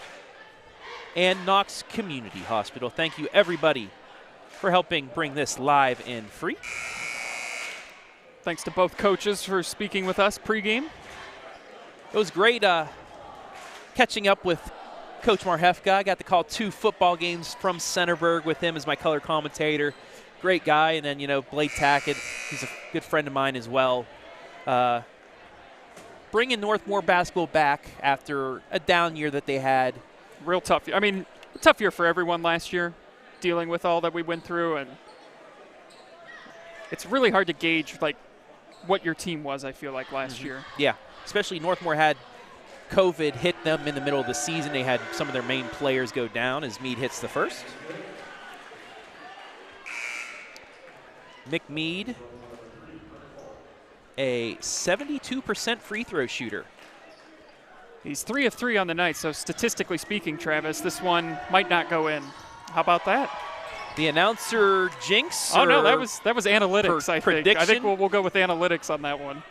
and Knox Community Hospital. Thank you, everybody, for helping bring this live and free. Thanks to both coaches for speaking with us pregame. It was great catching up with Coach Marhefka. I got to call 2 football games from Centerburg with him as my color commentator. Great guy. And then, you know, Blade Tackett, he's a good friend of mine as well. Bringing Northmor basketball back after a down year that they had. Real tough. I mean, tough year for everyone last year, dealing with all that we went through. And it's really hard to gauge, like, what your team was, I feel like, last year. Yeah, especially Northmor had COVID hit them in the middle of the season. They had some of their main players go down as Mead hits the first. McMead, a 72% free throw shooter. He's 3 of 3 on the night, so statistically speaking, Travis, this one might not go in. How about that? The announcer jinx? Oh, no, that was analytics, I think. Prediction? I think we'll go with analytics on that one.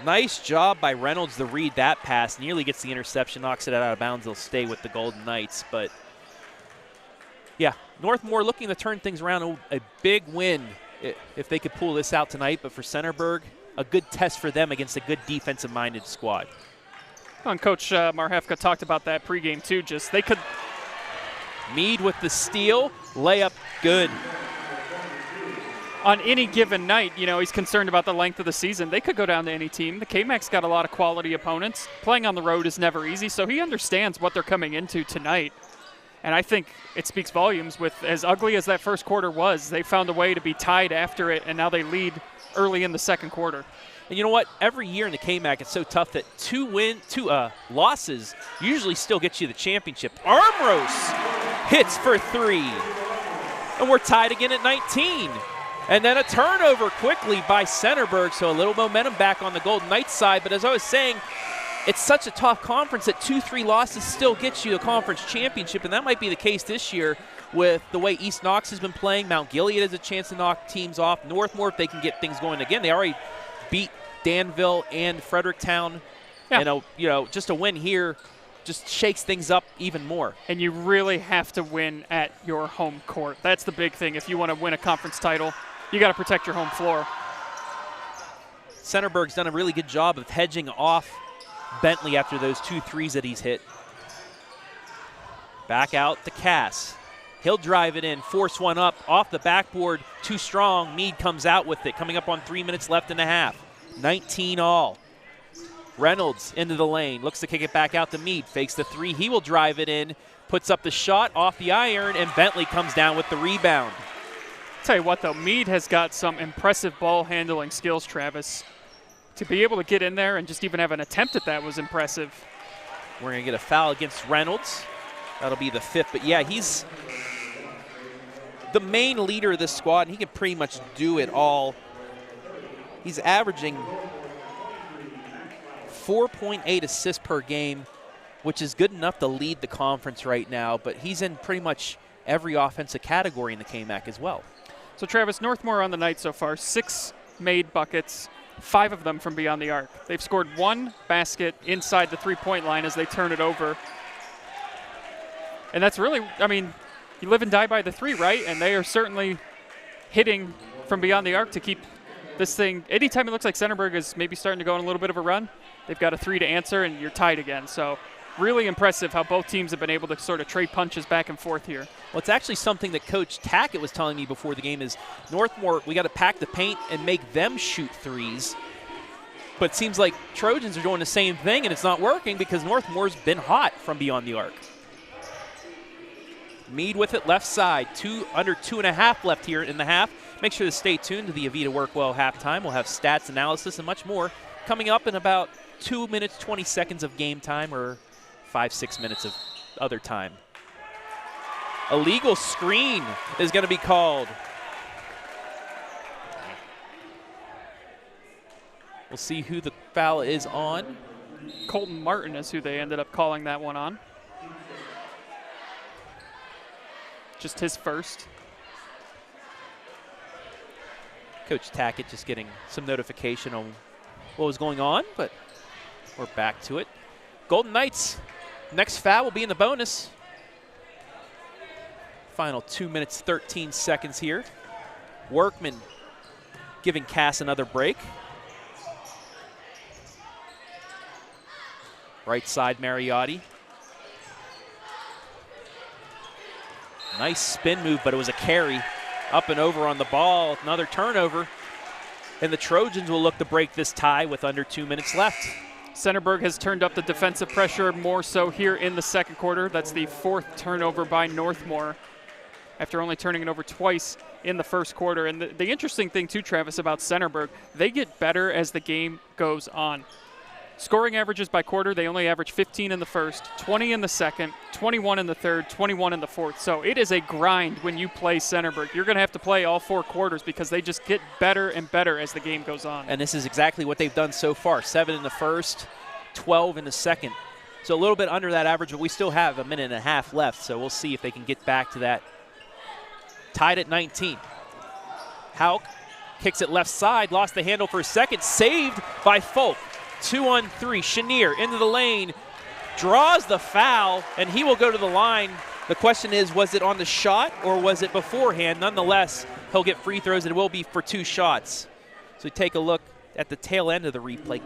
Nice job by Reynolds to read that pass. Nearly gets the interception, knocks it out of bounds. They'll stay with the Golden Knights. But, yeah, Northmor looking to turn things around. A big win if they could pull this out tonight. But for Centerburg, a good test for them against a good defensive-minded squad. And Coach Marhefka talked about that pregame, too. Just they could. Mead with the steal. Layup good. On any given night, you know, he's concerned about the length of the season. They could go down to any team. The KMAC's got a lot of quality opponents. Playing on the road is never easy, so he understands what they're coming into tonight. And I think it speaks volumes with as ugly as that first quarter was, they found a way to be tied after it, and now they lead early in the second quarter. And you know what? Every year in the KMAC, it's so tough that two losses usually still get you the championship. Armros hits for 3. And we're tied again at 19. And then a turnover quickly by Centerburg, so a little momentum back on the Golden Knights side. But as I was saying, it's such a tough conference that 2-3 losses still gets you the conference championship, and that might be the case this year with the way East Knox has been playing. Mount Gilead has a chance to knock teams off. Northmor, if they can get things going again, they already beat Danville and Fredericktown. Yeah. And just a win here just shakes things up even more. And you really have to win at your home court. That's the big thing. If you want to win a conference title, you got to protect your home floor. Centerburg's done a really good job of hedging off Bentley after those 2 threes that he's hit. Back out to Cass. He'll drive it in, force one up off the backboard, too strong. Meade comes out with it, coming up on 3 minutes left in the half. 19 all. Reynolds into the lane, looks to kick it back out to Meade, fakes the 3, he will drive it in, puts up the shot off the iron, and Bentley comes down with the rebound. Tell you what though, Meade has got some impressive ball handling skills, Travis. To be able to get in there and just even have an attempt at that was impressive. We're going to get a foul against Reynolds. That'll be the 5th, but yeah, he's the main leader of this squad, and he can pretty much do it all. He's averaging 4.8 assists per game, which is good enough to lead the conference right now, but he's in pretty much every offensive category in the KMAC as well. So Travis, Northmor on the night so far, 6 made buckets, 5 of them from beyond the arc. They've scored 1 basket inside the 3-point line as they turn it over. And that's really, I mean, you live and die by the 3, right? And they are certainly hitting from beyond the arc to keep this thing. Anytime it looks like Centerburg is maybe starting to go on a little bit of a run, they've got a 3 to answer, and you're tied again. So really impressive how both teams have been able to sort of trade punches back and forth here. Well, it's actually something that Coach Tackett was telling me before the game is Northmor, we got to pack the paint and make them shoot 3s. But it seems like Trojans are doing the same thing, and it's not working because Northmore's been hot from beyond the arc. Meade with it left side, under 2.5 left here in the half. Make sure to stay tuned to the Avita WorkWell halftime. We'll have stats, analysis, and much more coming up in about 2 minutes, 20 seconds of game time, or 5-6 minutes of other time. Illegal screen is going to be called. We'll see who the foul is on. Colton Martin is who they ended up calling that one on. Just his first. Coach Tackett just getting some notification on what was going on, but we're back to it. Golden Knights, next foul will be in the bonus. Final 2 minutes, 13 seconds here. Workman giving Cass another break. Right side, Berardi. Nice spin move, but it was a carry. Up and over on the ball, another turnover. And the Trojans will look to break this tie with under 2 minutes left. Centerburg has turned up the defensive pressure more so here in the second quarter. That's the 4th turnover by Northmor after only turning it over twice in the first quarter. And the interesting thing too, Travis, about Centerburg, they get better as the game goes on. Scoring averages by quarter, they only average 15 in the first, 20 in the second, 21 in the third, 21 in the fourth. So it is a grind when you play Centerburg. You're going to have to play all 4 quarters because they just get better and better as the game goes on. And this is exactly what they've done so far. 7 in the first, 12 in the second. So a little bit under that average, but we still have a minute and a half left. So we'll see if they can get back to that. Tied at 19. Hauk kicks it left side, lost the handle for a second, saved by Folk. 2-on-3, Chenier into the lane, draws the foul, and he will go to the line. The question is, was it on the shot or was it beforehand? Nonetheless, he'll get free throws, and it will be for 2 shots. So take a look at the tail end of the replay.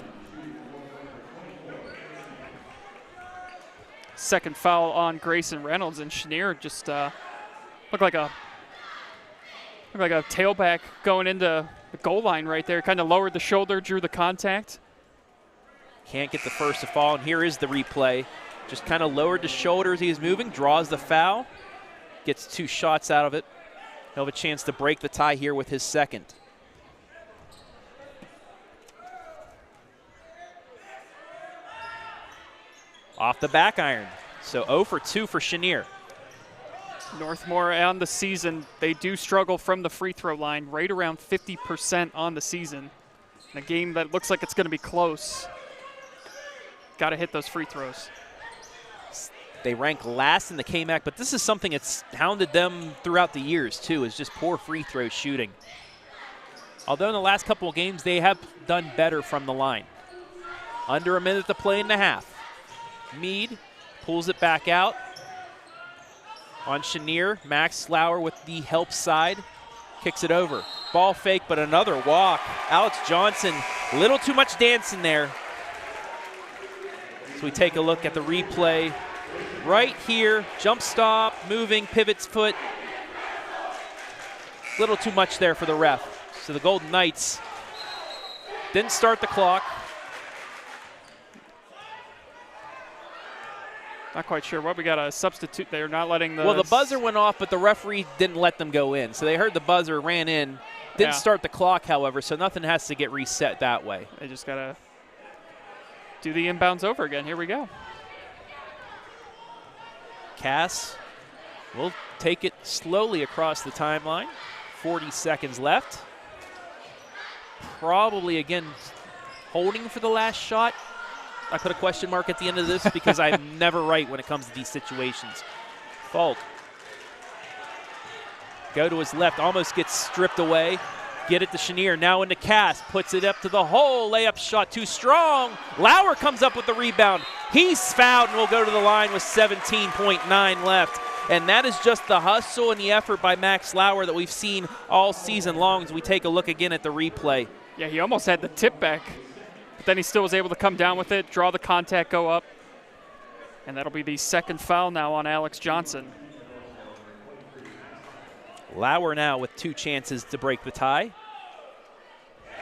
Second foul on Grayson Reynolds, and Chenier just looked like a tailback going into the goal line right there. Kind of lowered the shoulder, drew the contact. Can't get the first to fall, and here is the replay. Just kind of lowered the shoulder as he is moving, draws the foul, gets 2 shots out of it. He'll have a chance to break the tie here with his second. Off the back iron. So 0 for 2 for Chenier. Northmor on the season, they do struggle from the free throw line, right around 50% on the season. In a game that looks like it's going to be close. Got to hit those free throws. They rank last in the KMAC, but this is something that's hounded them throughout the years too, is just poor free throw shooting. Although in the last couple of games, they have done better from the line. Under a minute to play in the half. Mead pulls it back out. On Chenier, Max Lauer with the help side. Kicks it over. Ball fake, but another walk. Alex Johnson, a little too much dancing there. So we take a look at the replay. Right here, jump stop, moving, pivots foot. A little too much there for the ref. So the Golden Knights didn't start the clock. Not quite sure what we got a substitute there, not letting the. Well, the buzzer went off, but the referee didn't let them go in. So they heard the buzzer, ran in, didn't start the clock, however, so nothing has to get reset that way. They just got to do the inbounds over again. Here we go. Cass will take it slowly across the timeline. 40 seconds left. Probably, again, holding for the last shot. I put a question mark at the end of this because I'm never right when it comes to these situations. Fault. Go to his left, almost gets stripped away. Get it to Chenier, now into Cass, puts it up to the hole. Layup shot too strong. Lauer comes up with the rebound. He's fouled and will go to the line with 17.9 left. And that is just the hustle and the effort by Max Lauer that we've seen all season long as we take a look again at the replay. Yeah, he almost had the tip back, but then he still was able to come down with it, draw the contact, go up. And that'll be the second foul now on Alex Johnson. Lauer now with 2 chances to break the tie.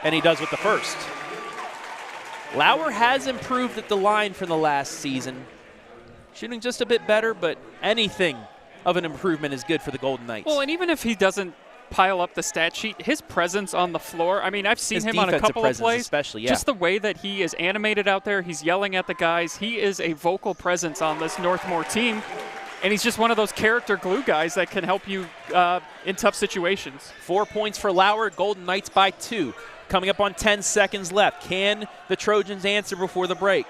And he does with the first. Lauer has improved at the line from the last season. Shooting just a bit better, but anything of an improvement is good for the Golden Knights. Well, and even if he doesn't pile up the stat sheet, his presence on the floor, I mean, I've seen him on a couple of plays. Especially, yeah. Just the way that he is animated out there, he's yelling at the guys. He is a vocal presence on this Northmor team. And he's just one of those character glue guys that can help you in tough situations. 4 points for Lauer, Golden Knights by 2. Coming up on 10 seconds left. Can the Trojans answer before the break?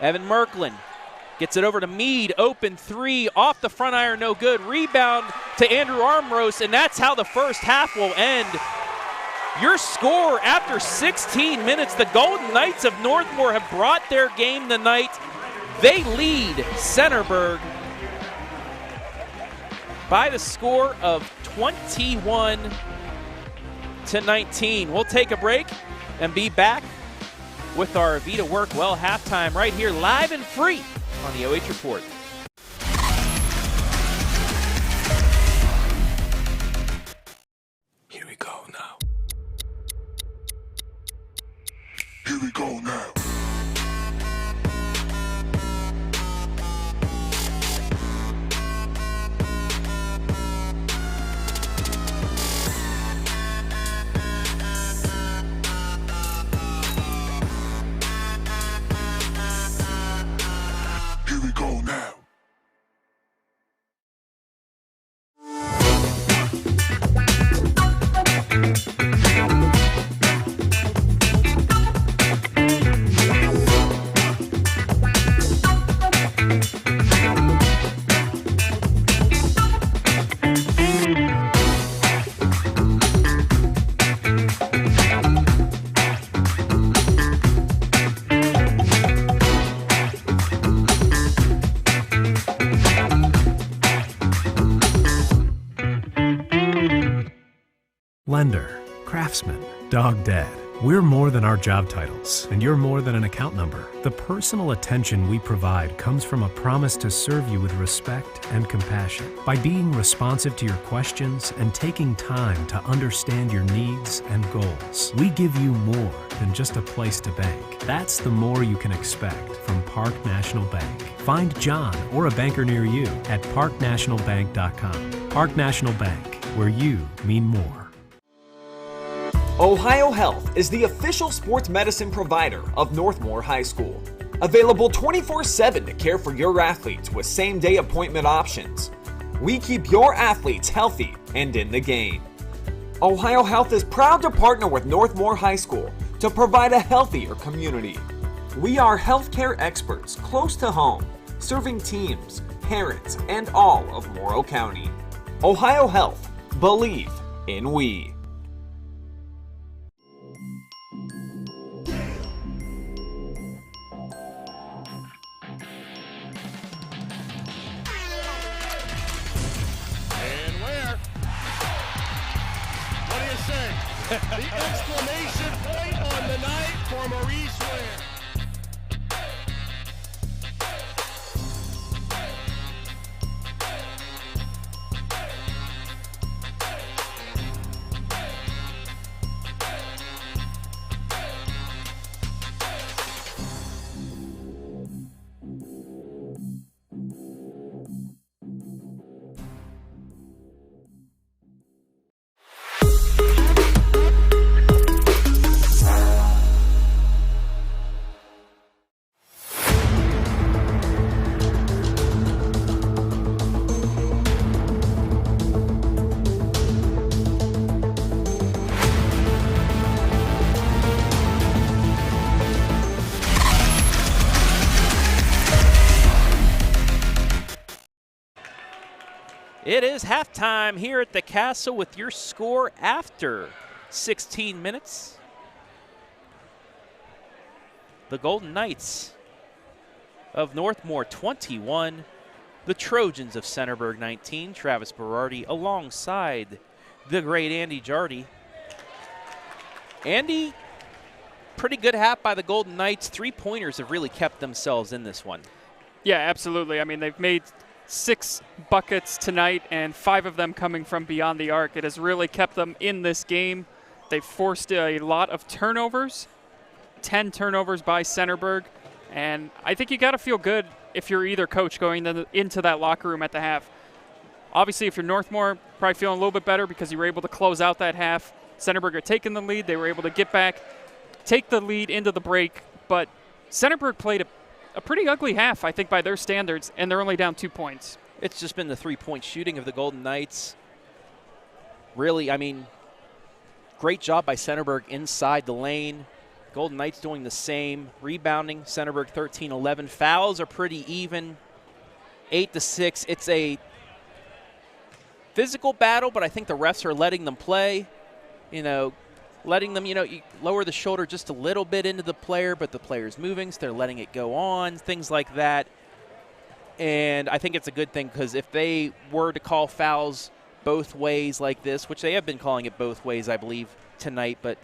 Evan Merklin gets it over to Mead. Open 3 off the front iron, no good. Rebound to Andrew Armros, and that's how the first half will end. Your score after 16 minutes, the Golden Knights of Northmor have brought their game tonight. They lead Centerburg by the score of 21-19. We'll take a break and be back with our Avita WorkWell halftime right here live and free on the OH Report. Here we go now. Here we go now. Here we go now. Lender, craftsman, dog dead. We're more than our job titles, and you're more than an account number. The personal attention we provide comes from a promise to serve you with respect and compassion. By being responsive to your questions and taking time to understand your needs and goals, we give you more than just a place to bank. That's the more you can expect from Park National Bank. Find John or a banker near you at parknationalbank.com. Park National Bank, where you mean more. Ohio Health is the official sports medicine provider of Northmor High School. Available 24/7 to care for your athletes with same-day appointment options. We keep your athletes healthy and in the game. Ohio Health is proud to partner with Northmor High School to provide a healthier community. We are healthcare experts close to home, serving teams, parents, and all of Morrow County. Ohio Health. Believe in we. The exclamation point on the night for Maurice Ware. It is halftime here at the Castle with your score after 16 minutes. The Golden Knights of Northmor 21, the Trojans of Centerburg 19, Travis Berardi alongside the great Andy Jardy. Andy, pretty good half by the Golden Knights. 3-pointers have really kept themselves in this one. Yeah, absolutely. I mean, they've made 6 buckets tonight, and 5 of them coming from beyond the arc. It has really kept them in this game. They've forced a lot of turnovers, 10 turnovers by Centerburg, and I think you got to feel good if you're either coach going into that locker room at the half. Obviously, if you're Northmor, probably feeling a little bit better because you were able to close out that half. Centerburg had taken the lead. They were able to get back, take the lead into the break, but Centerburg played a pretty ugly half, I think, by their standards, and they're only down 2 points. It's just been the 3-point shooting of the Golden Knights. Really, I mean, great job by Centerburg inside the lane. Golden Knights doing the same. Rebounding, Centerburg 13-11. Fouls are pretty even, 8-6. It's a physical battle, but I think the refs are letting them play. You know, letting them, you lower the shoulder just a little bit into the player, but the player's moving, so they're letting it go on, things like that. And I think it's a good thing because if they were to call fouls both ways like this, which they have been calling it both ways, I believe, tonight, but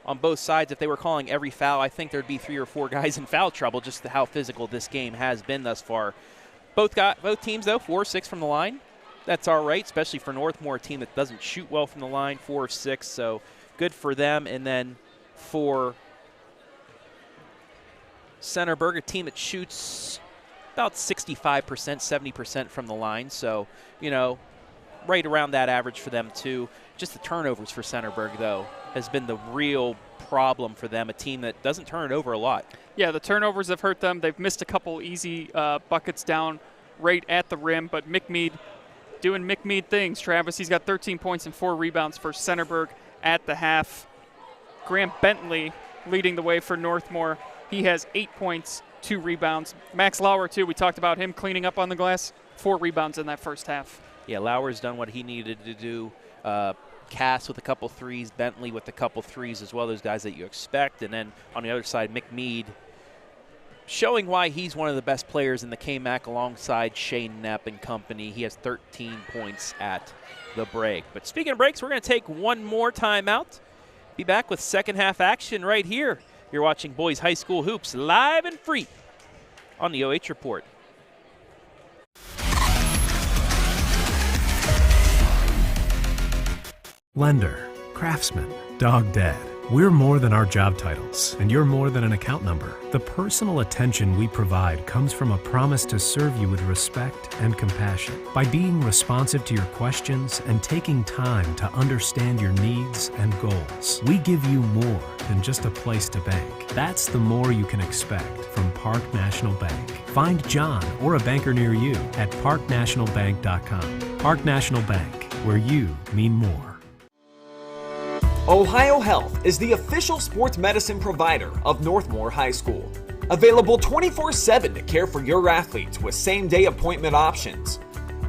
on both sides, if they were calling every foul, I think there'd be 3 or 4 guys in foul trouble, just how physical this game has been thus far. Both teams, though, 4 or 6 from the line. That's all right, especially for Northmor, a team that doesn't shoot well from the line, 4 or 6, so good for them. And then for Centerburg, a team that shoots about 65%, 70% from the line. So, right around that average for them too. Just the turnovers for Centerburg, though, has been the real problem for them, a team that doesn't turn it over a lot. Yeah, the turnovers have hurt them. They've missed a couple easy buckets down right at the rim, but McMead doing McMead things. Travis, he's got 13 points and 4 rebounds for Centerburg at the half. Graham Bentley leading the way for Northmor. He has 8 points, 2 rebounds. Max Lauer, too, we talked about him cleaning up on the glass. 4 rebounds in that first half. Yeah, Lauer's done what he needed to do. Cass with a couple threes, Bentley with a couple threes as well, those guys that you expect. And then on the other side, McMead showing why he's one of the best players in the KMAC alongside Shane Knapp and company. He has 13 points at the break. But speaking of breaks, we're going to take one more timeout. Be back with second half action right here. You're watching Boys High School Hoops live and free on the OH Report. Lender, Craftsman, Dog Dead. We're more than our job titles, and you're more than an account number. The personal attention we provide comes from a promise to serve you with respect and compassion. By being responsive to your questions and taking time to understand your needs and goals, we give you more than just a place to bank. That's the more you can expect from Park National Bank. Find John or a banker near you at parknationalbank.com. Park National Bank, where you mean more. Ohio Health is the official sports medicine provider of Northmor High School. Available 24/7 to care for your athletes with same-day appointment options.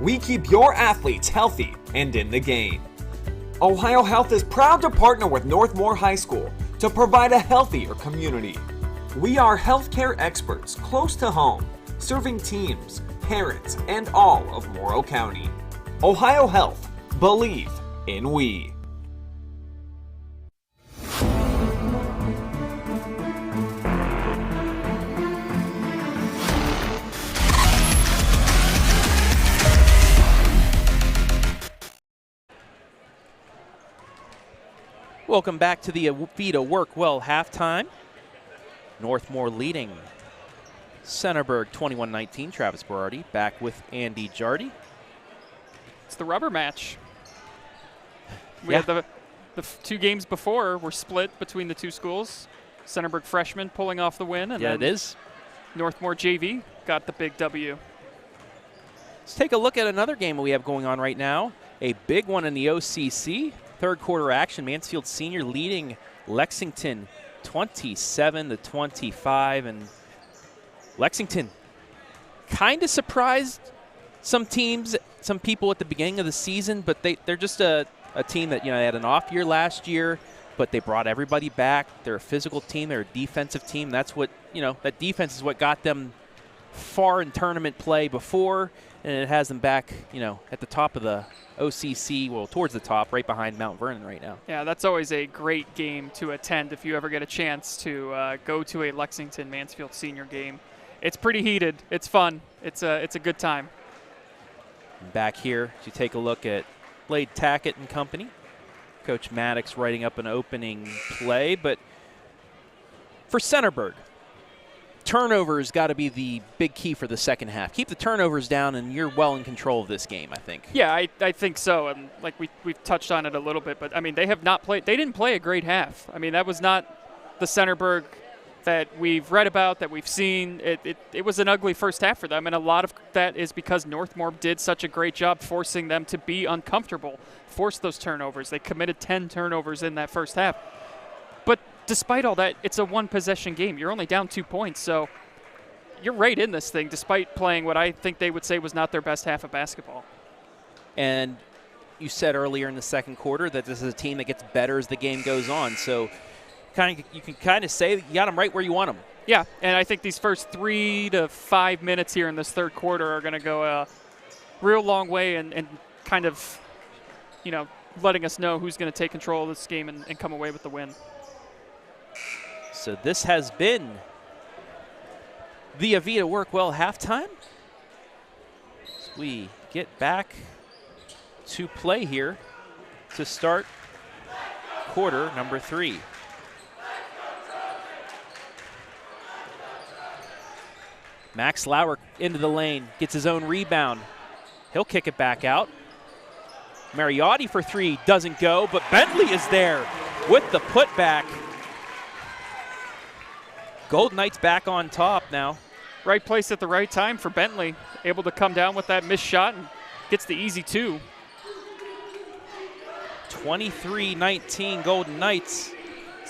We keep your athletes healthy and in the game. Ohio Health is proud to partner with Northmor High School to provide a healthier community. We are healthcare experts close to home, serving teams, parents, and all of Morrow County. Ohio Health. Believe in we. Welcome back to the Avita WorkWell halftime. Northmor leading Centerburg 21-19. Travis Berardi back with Andy Jardy. It's the rubber match. We had the two games before were split between the two schools. Centerburg freshmen pulling off the win, and it is. Northmor JV got the big W. Let's take a look at another game we have going on right now. A big one in the OCC. Third quarter action. Mansfield Senior leading Lexington 27-25, and Lexington kind of surprised some teams, some people at the beginning of the season, but they're just a team that, they had an off year last year, but they brought everybody back. They're a physical team. They're a defensive team. That's what, that defense is what got them far in tournament play before, and it has them back, at the top of the OCC, well, towards the top, right behind Mount Vernon right now. Yeah, that's always a great game to attend if you ever get a chance to go to a Lexington Mansfield Senior game. It's pretty heated. It's fun. It's a good time. Back here, as you take a look at Blade Tackett and company, Coach Maddox writing up an opening play, but for Centerburg, turnovers got to be the big key for the second half. Keep the turnovers down, and you're well in control of this game, I think. Yeah, I think so. And like we've touched on it a little bit, but I mean, they have not played. They didn't play a great half. I mean, that was not the Centerburg that we've read about, that we've seen. It was an ugly first half for them, and a lot of that is because Northmor did such a great job forcing them to be uncomfortable, force those turnovers. They committed 10 turnovers in that first half. But despite all that, it's a one-possession game. You're only down 2 points, so you're right in this thing, despite playing what I think they would say was not their best half of basketball. And you said earlier in the second quarter that this is a team that gets better as the game goes on, so you can kind of say that you got them right where you want them. Yeah, and I think these first 3 to 5 minutes here in this third quarter are going to go a real long way and kind of, letting us know who's going to take control of this game and come away with the win. So this has been the Avita WorkWell halftime. As we get back to play here to start quarter number 3. Max Lauer into the lane, gets his own rebound. He'll kick it back out. Berardi for 3, doesn't go, but Bentley is there with the putback. Golden Knights back on top now. Right place at the right time for Bentley. Able to come down with that missed shot and gets the easy 2. 23-19 Golden Knights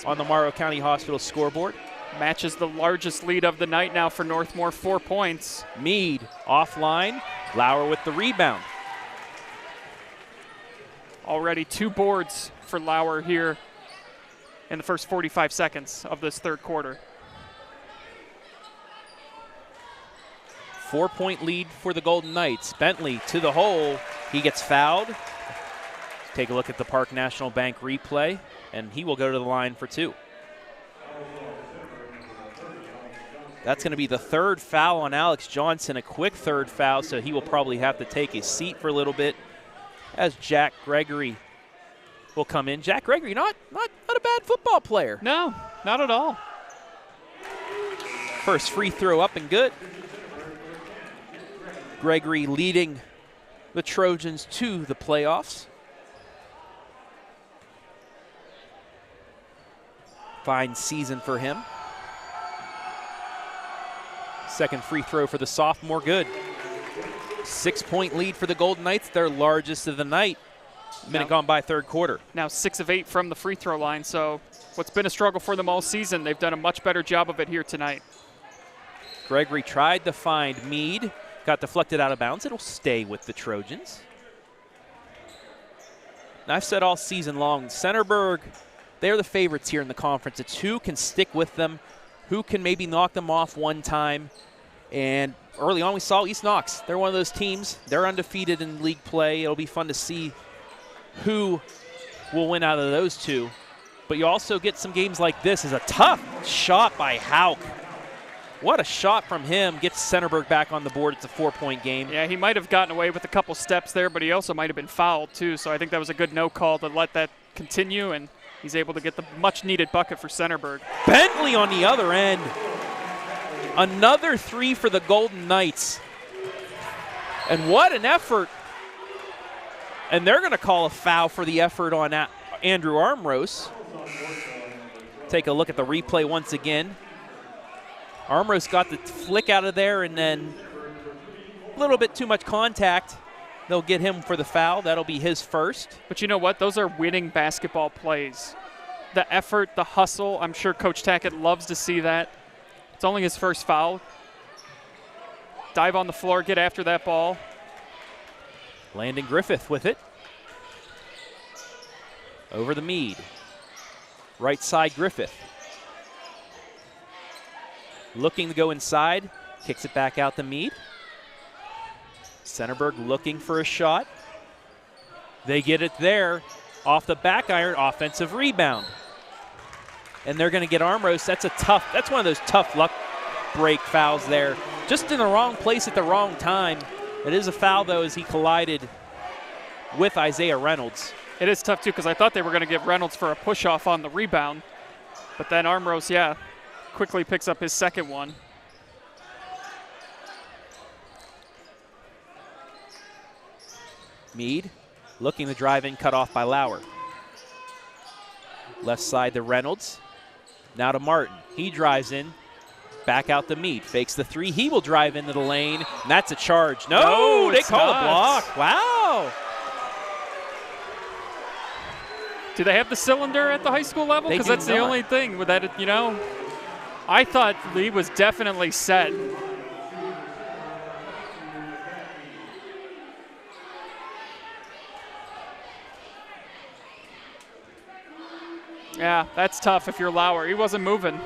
on the Morrow County Hospital scoreboard. Matches the largest lead of the night now for Northmor, 4 points. Mead offline, Lauer with the rebound. Already 2 boards for Lauer here in the first 45 seconds of this third quarter. 4-point lead for the Golden Knights. Bentley to the hole. He gets fouled. Take a look at the Park National Bank replay, and he will go to the line for 2. That's going to be the third foul on Alex Johnson, a quick third foul, so he will probably have to take a seat for a little bit as Jack Gregory will come in. Jack Gregory, not a bad football player. No, not at all. First free throw up and good. Gregory leading the Trojans to the playoffs. Fine season for him. Second free throw for the sophomore, good. 6-point lead for the Golden Knights, their largest of the night. Minute gone by, third quarter. Now 6 of 8 from the free throw line, so what's been a struggle for them all season, they've done a much better job of it here tonight. Gregory tried to find Mead, got deflected out of bounds. It'll stay with the Trojans. And I've said all season long, Centerburg, they're the favorites here in the conference. It's who can stick with them, who can maybe knock them off one time. And early on we saw East Knox. They're one of those teams. They're undefeated in league play. It'll be fun to see who will win out of those two. But you also get some games like this. Is a tough shot by Hauk. What a shot from him. Gets Centerburg back on the board. It's a 4-point game. Yeah, he might have gotten away with a couple steps there, but he also might have been fouled too. So I think that was a good no call to let that continue, and he's able to get the much-needed bucket for Centerburg. Bentley on the other end. Another 3 for the Golden Knights. And what an effort. And they're going to call a foul for the effort on Andrew Armros. Take a look at the replay once again. Armros got the flick out of there, and then a little bit too much contact. They'll get him for the foul. That'll be his first. But you know what? Those are winning basketball plays. The effort, the hustle, I'm sure Coach Tackett loves to see that. It's only his first foul. Dive on the floor, get after that ball. Landon Griffith with it. Over the Mead. Right side Griffith. Looking to go inside. Kicks it back out to Mead. Centerburg looking for a shot. They get it there. Off the back iron, offensive rebound. And they're going to get Armros. That's one of those tough luck break fouls there. Just in the wrong place at the wrong time. It is a foul, though, as he collided with Isaiah Reynolds. It is tough, too, because I thought they were going to give Reynolds for a push-off on the rebound. But then Armros, yeah, quickly picks up his second one. Mead looking to drive in, cut off by Lauer. Left side to Reynolds. Now to Martin. He drives in. Back out to Mead. Fakes the 3. He will drive into the lane. And that's a charge. No, they call a block. Wow. Do they have the cylinder at the high school level? Because that's the only thing with that, you know. I thought Lee was definitely set. Yeah, that's tough if you're Lauer. He wasn't moving.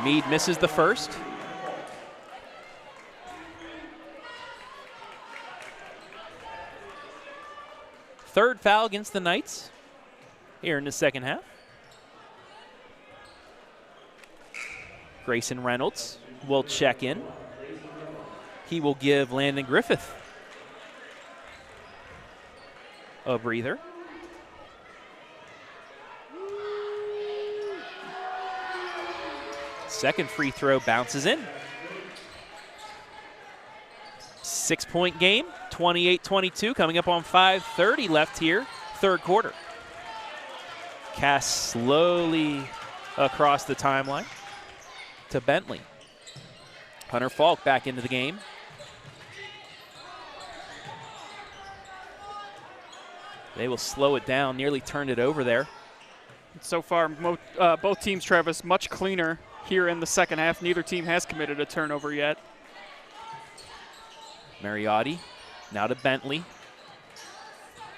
Mead misses the first. Third foul against the Knights here in the second half. Grayson Reynolds will check in. He will give Landon Griffith a breather. Second free throw bounces in. 6-point game, 28-22, coming up on 5:30 left here, third quarter. Cast slowly across the timeline to Bentley. Hunter Falk back into the game. They will slow it down, nearly turned it over there. So far, both teams, Travis, much cleaner here in the second half. Neither team has committed a turnover yet. Berardi now to Bentley.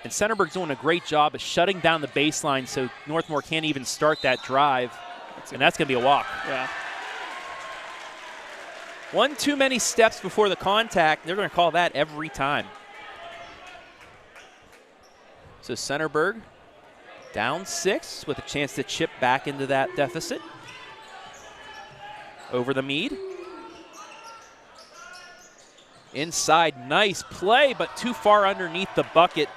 And Centerburg's doing a great job of shutting down the baseline so Northmor can't even start that drive. And that's going to be a walk. Yeah. One too many steps before the contact. They're going to call that every time. So Centerburg down 6 with a chance to chip back into that deficit. Over the Mead. Inside, nice play, but too far underneath the bucket.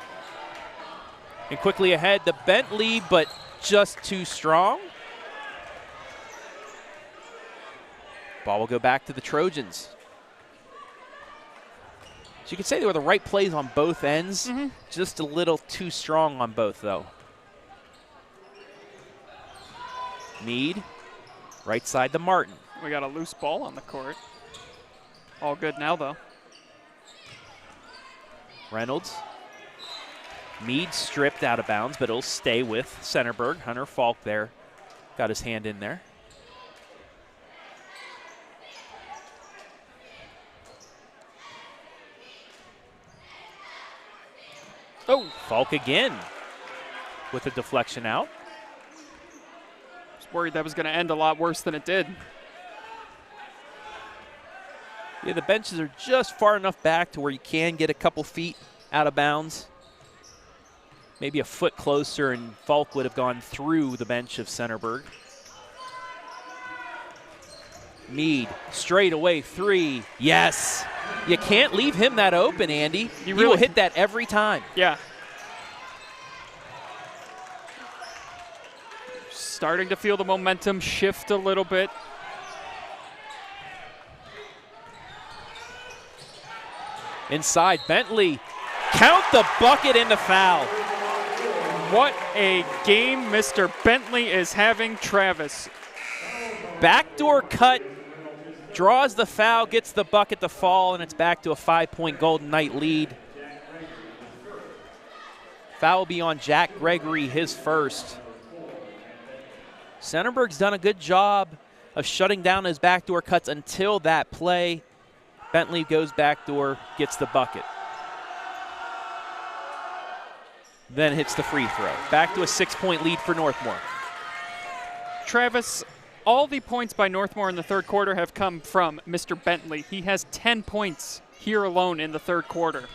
And quickly ahead, the Bentley, but just too strong. Ball will go back to the Trojans. So you could say they were the right plays on both ends, just a little too strong on both, though. Mead, right side to Martin. We got a loose ball on the court. All good now, though. Reynolds. Mead stripped out of bounds, but it'll stay with Centerburg. Hunter Falk there got his hand in there. Oh, Falk again with a deflection out. I was worried that was going to end a lot worse than it did. Yeah, the benches are just far enough back to where you can get a couple feet out of bounds. Maybe a foot closer, and Falk would have gone through the bench of Centerburg. Mead, straight away three. Yes. You can't leave him that open, Andy. He will hit that every time. Yeah. Starting to feel the momentum shift a little bit. Inside, Bentley. Count the bucket and the foul. What a game Mr. Bentley is having, Travis. Backdoor cut, draws the foul, gets the bucket to fall, and it's back to a 5-point Golden Knight lead. Foul will be on Jack Gregory, his first. Centerburg's done a good job of shutting down his backdoor cuts until that play. Bentley goes backdoor, gets the bucket. Then hits the free throw. Back to a 6-point lead for Northmor. Travis, all the points by Northmor in the third quarter have come from Mr. Bentley. He has 10 points here alone in the third quarter.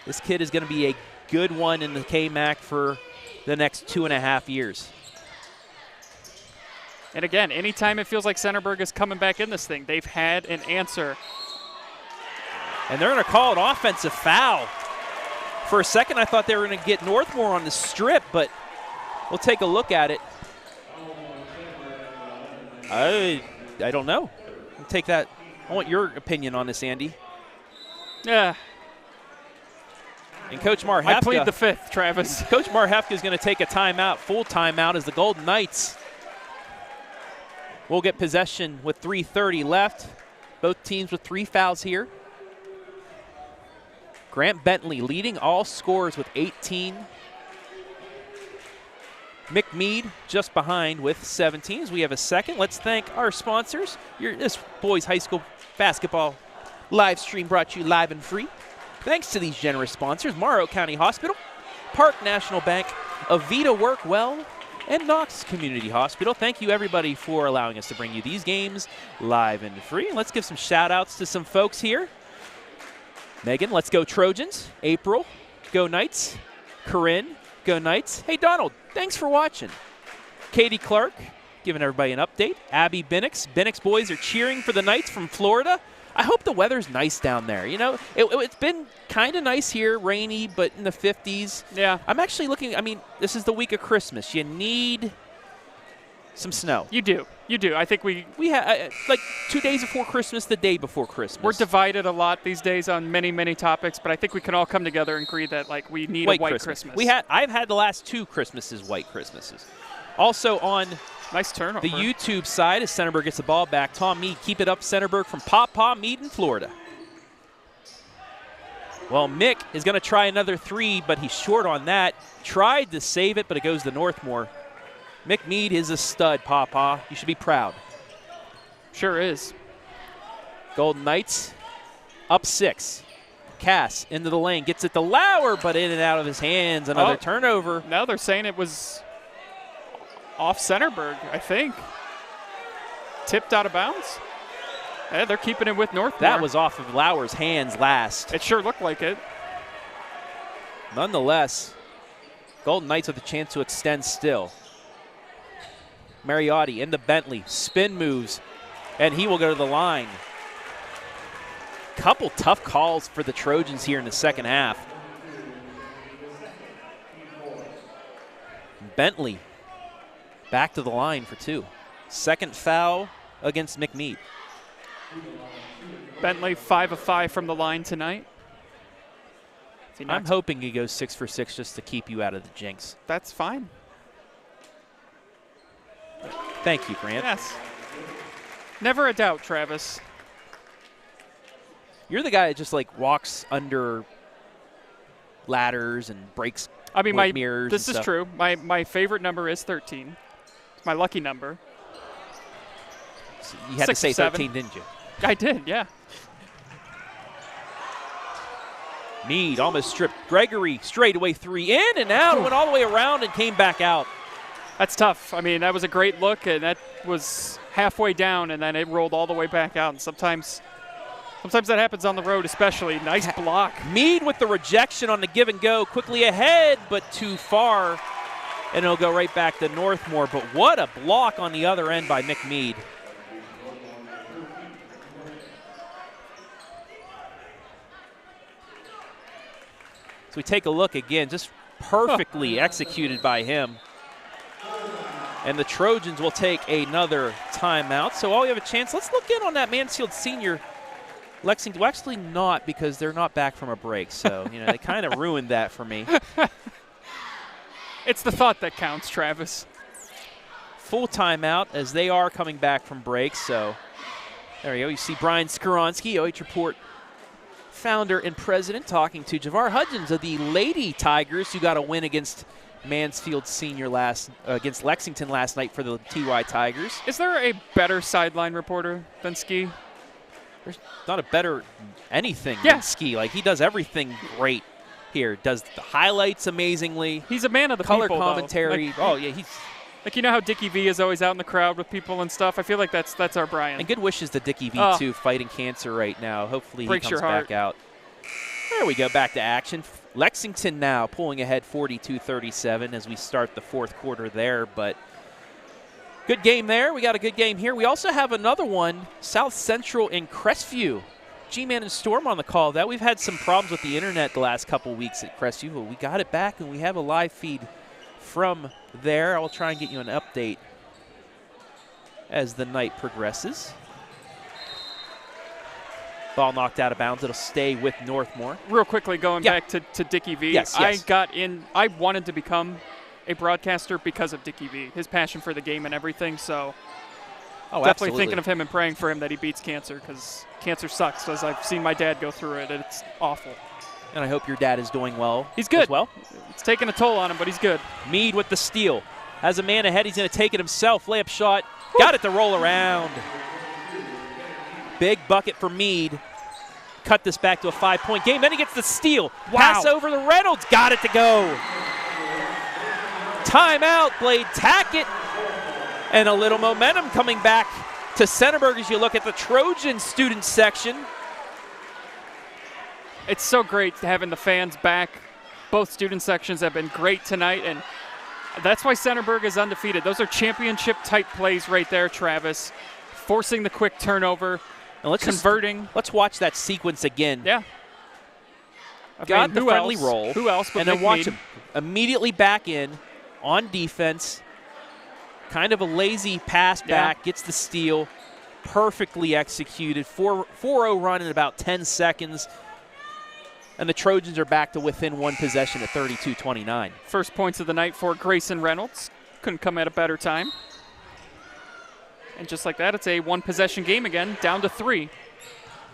This kid is going to be a good one in the KMAC for the next 2.5 years. And again, anytime it feels like Centerburg is coming back in this thing, they've had an answer. And they're going to call an offensive foul. For a second, I thought they were going to get Northmor on the strip, but we'll take a look at it. I don't know. I'll take that. I want your opinion on this, Andy. Yeah. And Coach Marhefka. I plead the fifth, Travis. Coach Marhefka is going to take a timeout, full timeout, as the Golden Knights will get possession with 3:30 left. Both teams with 3 fouls here. Grant Bentley leading all scorers with 18. McMead just behind with 17. As we have a second, let's thank our sponsors. This boys high school basketball live stream brought to you live and free. Thanks to these generous sponsors: Morrow County Hospital, Park National Bank, Avita WorkWell, and Knox Community Hospital. Thank you, everybody, for allowing us to bring you these games live and free. And let's give some shout-outs to some folks here. Megan, let's go Trojans. April, go Knights. Corinne, go Knights. Hey, Donald, thanks for watching. Katie Clark, giving everybody an update. Abby Binnix. Binnix boys are cheering for the Knights from Florida. I hope the weather's nice down there. You know, it's been kind of nice here, rainy, but in the 50s. Yeah. I'm actually looking, I mean, this is the week of Christmas. You need some snow. You do. You do. I think we had like 2 days before Christmas, the day before Christmas. We're divided a lot these days on many, many topics, but I think we can all come together and agree that like we need a white Christmas. I've had the last 2 Christmases white Christmases. Also on nice turnover. The YouTube side, as Centerburg gets the ball back, Tom Mead, keep it up, Centerburg from Pawpaw Mead in Florida. Well, Mick is going to try another 3, but he's short on that. Tried to save it, but it goes to Northmor. Mick Mead is a stud, Pawpaw. You should be proud. Sure is. Golden Knights up 6. Cass into the lane, gets it to Lauer, but in and out of his hands. Another turnover. Now they're saying it was off Centerburg, I think. Tipped out of bounds. Yeah, they're keeping it with Northmor. That was off of Lauer's hands last. It sure looked like it. Nonetheless, Golden Knights with a chance to extend still. Berardi into Bentley, spin moves, and he will go to the line. Couple tough calls for the Trojans here in the second half. Bentley back to the line for 2. Second foul against McMead. Bentley 5 of 5 from the line tonight. I'm hoping he goes 6 for 6 just to keep you out of the jinx. That's fine. Thank you, Grant. Yes. Never a doubt, Travis. You're the guy that just like walks under ladders and breaks mirrors. This and is stuff. true. My favorite number is 13. It's my lucky number. So you had to 6 say or 7. 13, didn't you? I did, yeah. Mead almost stripped Gregory. Straightaway 3 in and out. Went all the way around and came back out. That's tough. I mean, that was a great look, and that was halfway down, and then it rolled all the way back out. And sometimes that happens on the road, especially. Nice block. Mead with the rejection on the give and go. Quickly ahead, but too far. And it'll go right back to Northmor. But what a block on the other end by McMead. So we take a look again, just perfectly executed by him. And the Trojans will take another timeout. So while we have a chance, let's look in on that Mansfield senior Lexington. Well, actually not, because they're not back from a break. So, you know, they kind of ruined that for me. It's the thought that counts, Travis. Full timeout as they are coming back from break. So there you go. You see Brian Skoronsky, OH Report founder and president, talking to Javar Hudgens of the Lady Tigers, who got a win against Mansfield Senior against Lexington last night for the TY Tigers. Is there a better sideline reporter than Ski? There's not a better anything than Ski. Like, he does everything great here. Does the highlights amazingly. He's a man of the color people, commentary. Like, oh yeah, he's like, you know how Dickie V is always out in the crowd with people and stuff. I feel like that's our Brian. And good wishes to Dickie V too, fighting cancer right now. Hopefully he comes back out. There we go, back to action. Lexington now pulling ahead 42-37 as we start the fourth quarter there, but good game there. We got a good game here. We also have another one, South Central and Crestview. G-Man and Storm on the call. That we've had some problems with the internet the last couple weeks at Crestview, but we got it back and we have a live feed from there. I will try and get you an update as the night progresses. Ball knocked out of bounds. It'll stay with Northmor. Real quickly, going back to Dickie V. Yes. I wanted to become a broadcaster because of Dickie V, his passion for the game and everything. So definitely absolutely. thinking of him and praying for him that he beats cancer, because cancer sucks, as I've seen my dad go through it, and it's awful. And I hope your dad is doing well. He's good. As well. It's taking a toll on him, but he's good. Mead with the steal. Has a man ahead. He's going to take it himself. Layup shot. Got it to roll around. Big bucket for Mead. Cut this back to a 5-point game. Then he gets the steal. Wow. Pass over to Reynolds. Got it to go. Timeout. Blade Tackett. And a little momentum coming back to Centerburg as you look at the Trojan student section. It's so great having the fans back. Both student sections have been great tonight, and that's why Centerburg is undefeated. Those are championship-type plays right there, Travis. Forcing the quick turnover, and converting. Let's watch that sequence again. Yeah. Got the friendly roll. Who else but and then watch him immediately back in on defense. Kind of a lazy pass back, gets the steal. Perfectly executed. 4-0 run in about 10 seconds. And the Trojans are back to within one possession at 32-29. First points of the night for Grayson Reynolds. Couldn't come at a better time. And just like that, it's a one-possession game again, down to 3.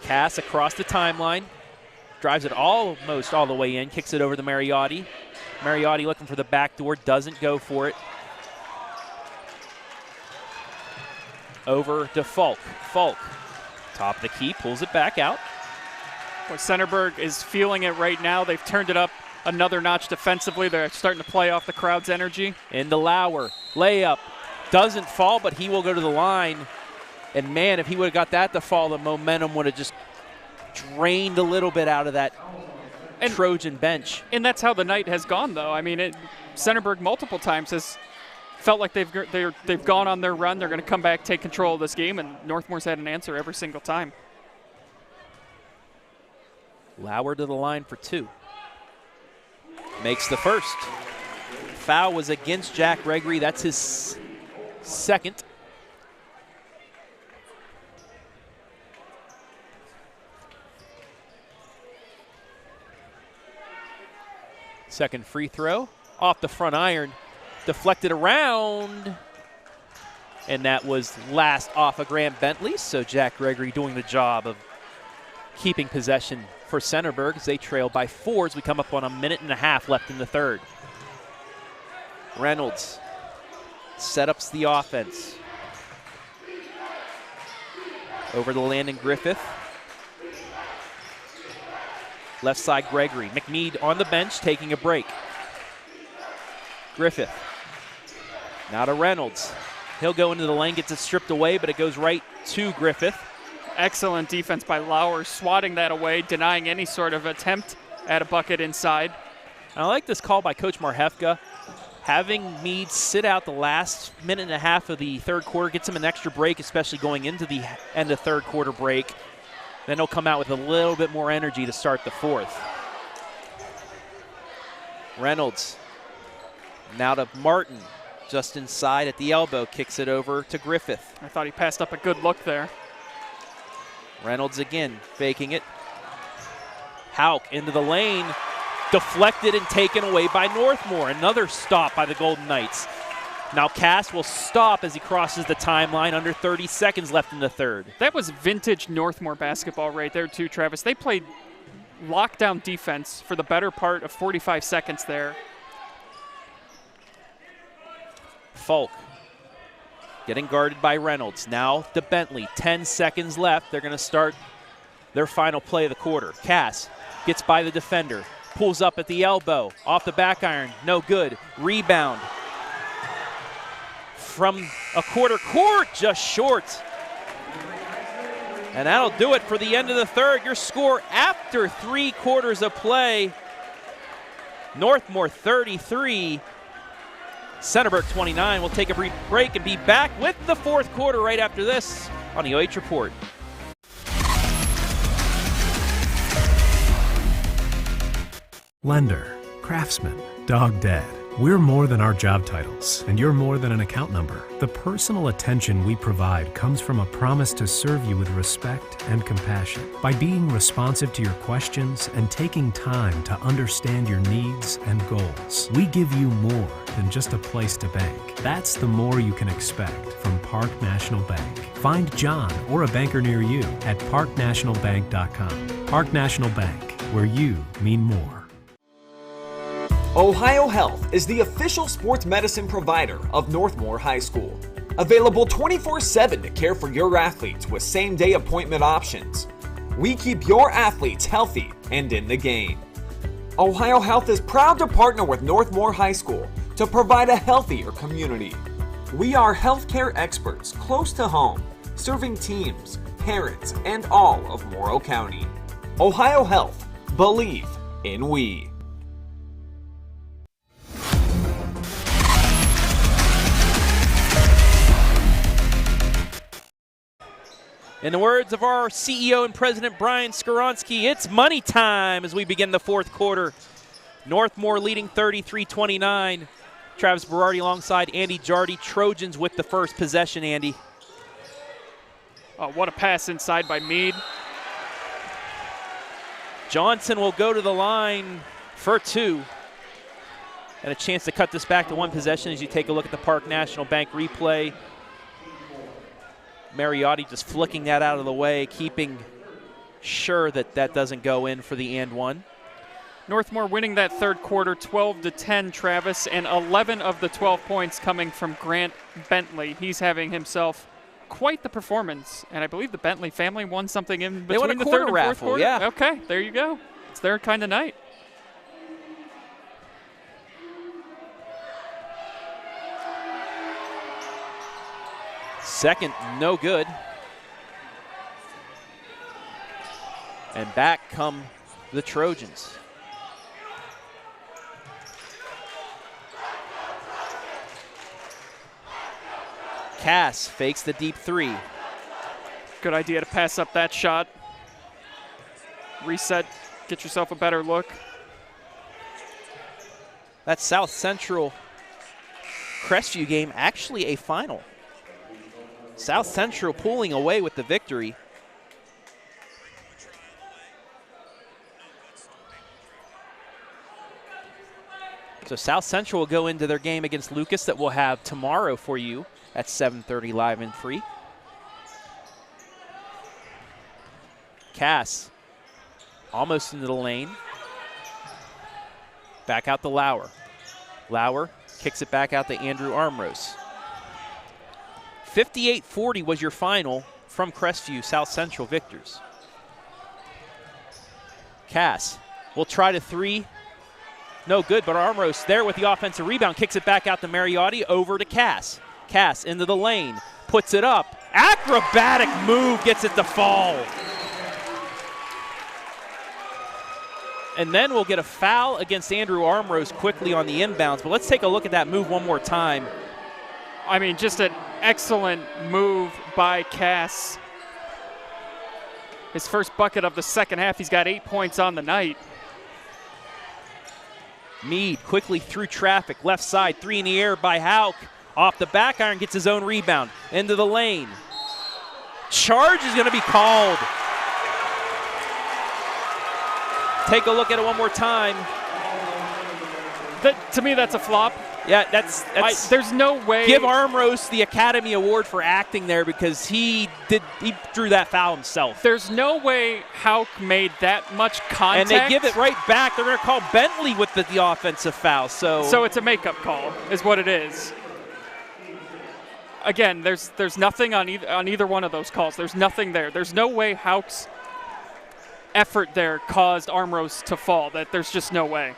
Cass across the timeline. Drives it almost all the way in. Kicks it over to Mariotti. Mariotti looking for the back door. Doesn't go for it. Over to Falk. Falk, top of the key, pulls it back out. Well, Centerburg is feeling it right now. They've turned it up another notch defensively. They're starting to play off the crowd's energy. Into Lauer. Layup. Doesn't fall, but he will go to the line. And, man, if he would have got that to fall, the momentum would have just drained a little bit out of that Trojan bench. And that's how the night has gone, though. I mean, Centerburg multiple times has felt like they've gone on their run. They're going to come back, take control of this game, and Northmore's had an answer every single time. Lauer to the line for 2. Makes the first. foul was against Jack Gregory. That's his second. Second free throw off the front iron, deflected around, and that was last off of Graham Bentley. So Jack Gregory doing the job of keeping possession for Centerburg as they trail by 4 as we come up on 1.5 minutes left in the third. Reynolds set ups the offense. Over to Landon Griffith. Left side Gregory. McMead on the bench taking a break. Griffith. Now to Reynolds. He'll go into the lane, gets it stripped away, but it goes right to Griffith. Excellent defense by Lauer, swatting that away, denying any sort of attempt at a bucket inside. I like this call by Coach Marhefka. Having Meade sit out the last 1.5 minutes of the third quarter gets him an extra break, especially going into the end of third quarter break. Then he'll come out with a little bit more energy to start the fourth. Reynolds. Now to Martin. Just inside at the elbow, kicks it over to Griffith. I thought he passed up a good look there. Reynolds again, faking it. Hauk into the lane. Deflected and taken away by Northmor. Another stop by the Golden Knights. Now Cass will stop as he crosses the timeline. Under 30 seconds left in the third. That was vintage Northmor basketball right there too, Travis. They played lockdown defense for the better part of 45 seconds there. Falk getting guarded by Reynolds. Now to Bentley. 10 seconds left. They're going to start their final play of the quarter. Cass gets by the defender. Pulls up at the elbow. Off the back iron. No good. Rebound. From a quarter court. Just short. And that'll do it for the end of the third. Your score after 3 quarters of play. Northmor 33. Centerburg 29. We'll take a brief break and be back with the fourth quarter right after this on the OH Report. Lender, craftsman, dog dead. We're more than our job titles, and you're more than an account number. The personal attention we provide comes from a promise to serve you with respect and compassion. By being responsive to your questions and taking time to understand your needs and goals, we give you more than just a place to bank. That's the more you can expect from Park National Bank. Find John or a banker near you at parknationalbank.com. Park National Bank, where you mean more. Ohio Health is the official sports medicine provider of Northmor High School. Available 24/7 to care for your athletes with same-day appointment options. We keep your athletes healthy and in the game. Ohio Health is proud to partner with Northmor High School to provide a healthier community. We are healthcare experts close to home, serving teams, parents, and all of Morrow County. Ohio Health. Believe in we. In the words of our CEO and President Brian Skoronsky, it's money time as we begin the fourth quarter. Northmor leading 33-29. Travis Berardi alongside Andy Jardy. Trojans with the first possession, Andy. Oh, what a pass inside by Meade. Johnson will go to the line for 2. And a chance to cut this back to 1 possession as you take a look at the Park National Bank replay. Mariotti just flicking that out of the way, keeping sure that that doesn't go in for the and one. Northmor winning that third quarter 12-10, Travis, and 11 of the 12 points coming from Grant Bentley. He's having himself quite the performance, and I believe the Bentley family won something in between the third and fourth quarter. Yeah. Okay, there you go. It's their kind of night. Second, no good. And back come the Trojans. Cass fakes the deep 3. Good idea to pass up that shot. Reset, get yourself a better look. That South Central Crestview game actually a final. South Central pulling away with the victory. So South Central will go into their game against Lucas that we'll have tomorrow for you at 7:30 live and free. Cass almost into the lane. Back out to Lauer. Lauer kicks it back out to Andrew Armrose. 58-40 was your final from Crestview, South Central victors. Cass will try to three. No good, but Armrose there with the offensive rebound. Kicks it back out to Berardi, over to Cass. Cass into the lane, puts it up. Acrobatic move, gets it to fall. And then we'll get a foul against Andrew Armrose quickly on the inbounds. But let's take a look at that move one more time. I mean, just an excellent move by Cass. His first bucket of the second half. He's got 8 points on the night. Mead quickly through traffic, left side, three in the air by Hauk. Off the back iron, gets his own rebound. Into the lane. Charge is going to be called. Take a look at it one more time. To me, that's a flop. Yeah, that's there's no way. Give Armrose the Academy Award for acting there because he drew that foul himself. There's no way Hauk made that much contact. And they give it right back. They're going to call Bentley with the offensive foul. So it's a makeup call is what it is. Again, there's nothing on either one of those calls. There's nothing there. There's no way Hauk's effort there caused Armrose to fall. There's just no way.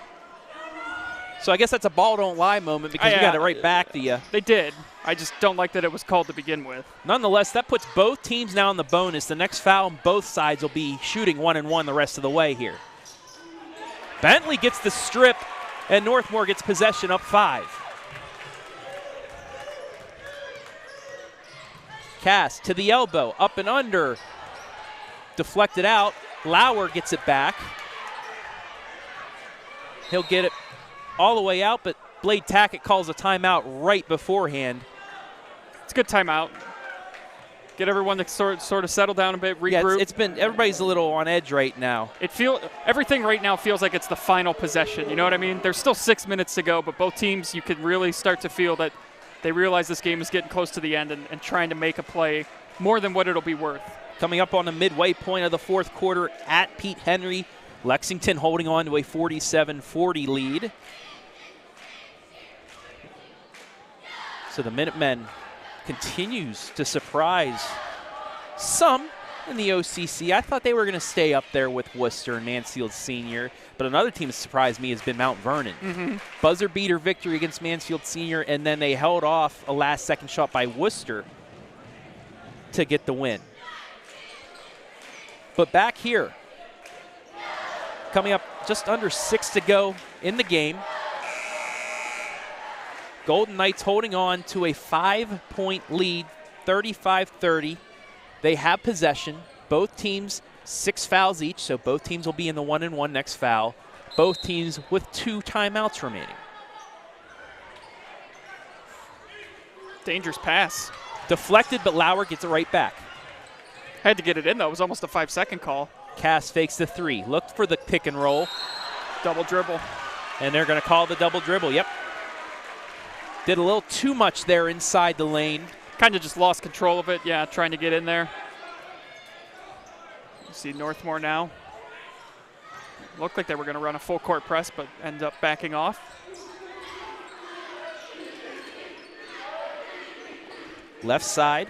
So I guess that's a ball don't lie moment because you got it right back to you. They did. I just don't like that it was called to begin with. Nonetheless, that puts both teams now in the bonus. The next foul on both sides will be shooting 1-1 the rest of the way here. Bentley gets the strip, and Northmor gets possession up 5. Cass to the elbow, up and under. Deflected out. Lauer gets it back. He'll get it all the way out, but Blade Tackett calls a timeout right beforehand. It's a good timeout. Get everyone to sort of settle down a bit, regroup. Yeah, it's been everybody's a little on edge right now. Everything right now feels like it's the final possession. You know what I mean? There's still 6 minutes to go, but both teams, you can really start to feel that they realize this game is getting close to the end and trying to make a play more than what it'll be worth. Coming up on the midway point of the fourth quarter at Pete Henry, Lexington holding on to a 47-40 lead. So the Minutemen continues to surprise some in the OCC. I thought they were going to stay up there with Worcester and Mansfield Senior, but another team that surprised me has been Mount Vernon. Mm-hmm. Buzzer beater victory against Mansfield Senior, and then they held off a last-second shot by Worcester to get the win. But back here, coming up just under 6 to go in the game, Golden Knights holding on to a 5-point lead, 35-30. They have possession. Both teams 6 fouls each, so both teams will be in the 1-1 next foul. Both teams with 2 timeouts remaining. Dangerous pass. Deflected, but Lauer gets it right back. Had to get it in, though. It was almost a 5-second call. Cass fakes the 3. Looked for the pick and roll. Double dribble. And they're going to call the double dribble. Yep. Did a little too much there inside the lane. Kind of just lost control of it. Yeah, trying to get in there. You see Northmor now. Looked like they were going to run a full court press, but end up backing off. Left side,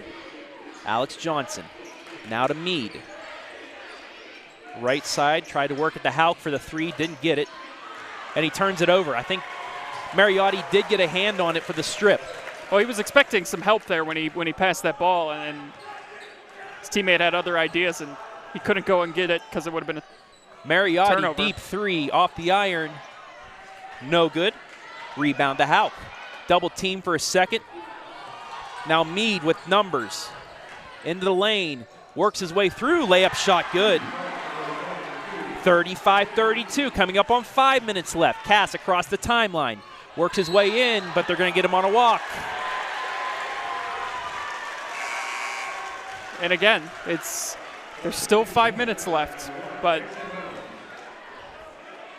Alex Johnson. Now to Mead. Right side, tried to work at the Hauk for the 3, didn't get it. And he turns it over. I think Berardi did get a hand on it for the strip. Well, he was expecting some help there when he passed that ball, and his teammate had other ideas, and he couldn't go and get it because it would have been a turnover. Deep 3 off the iron. No good. Rebound to Hauk. Double team for a second. Now Mead with numbers. Into the lane. Works his way through. Layup shot good. 35-32. Coming up on 5 minutes left. Cass across the timeline. Works his way in, but they're going to get him on a walk. And again, there's still 5 minutes left, but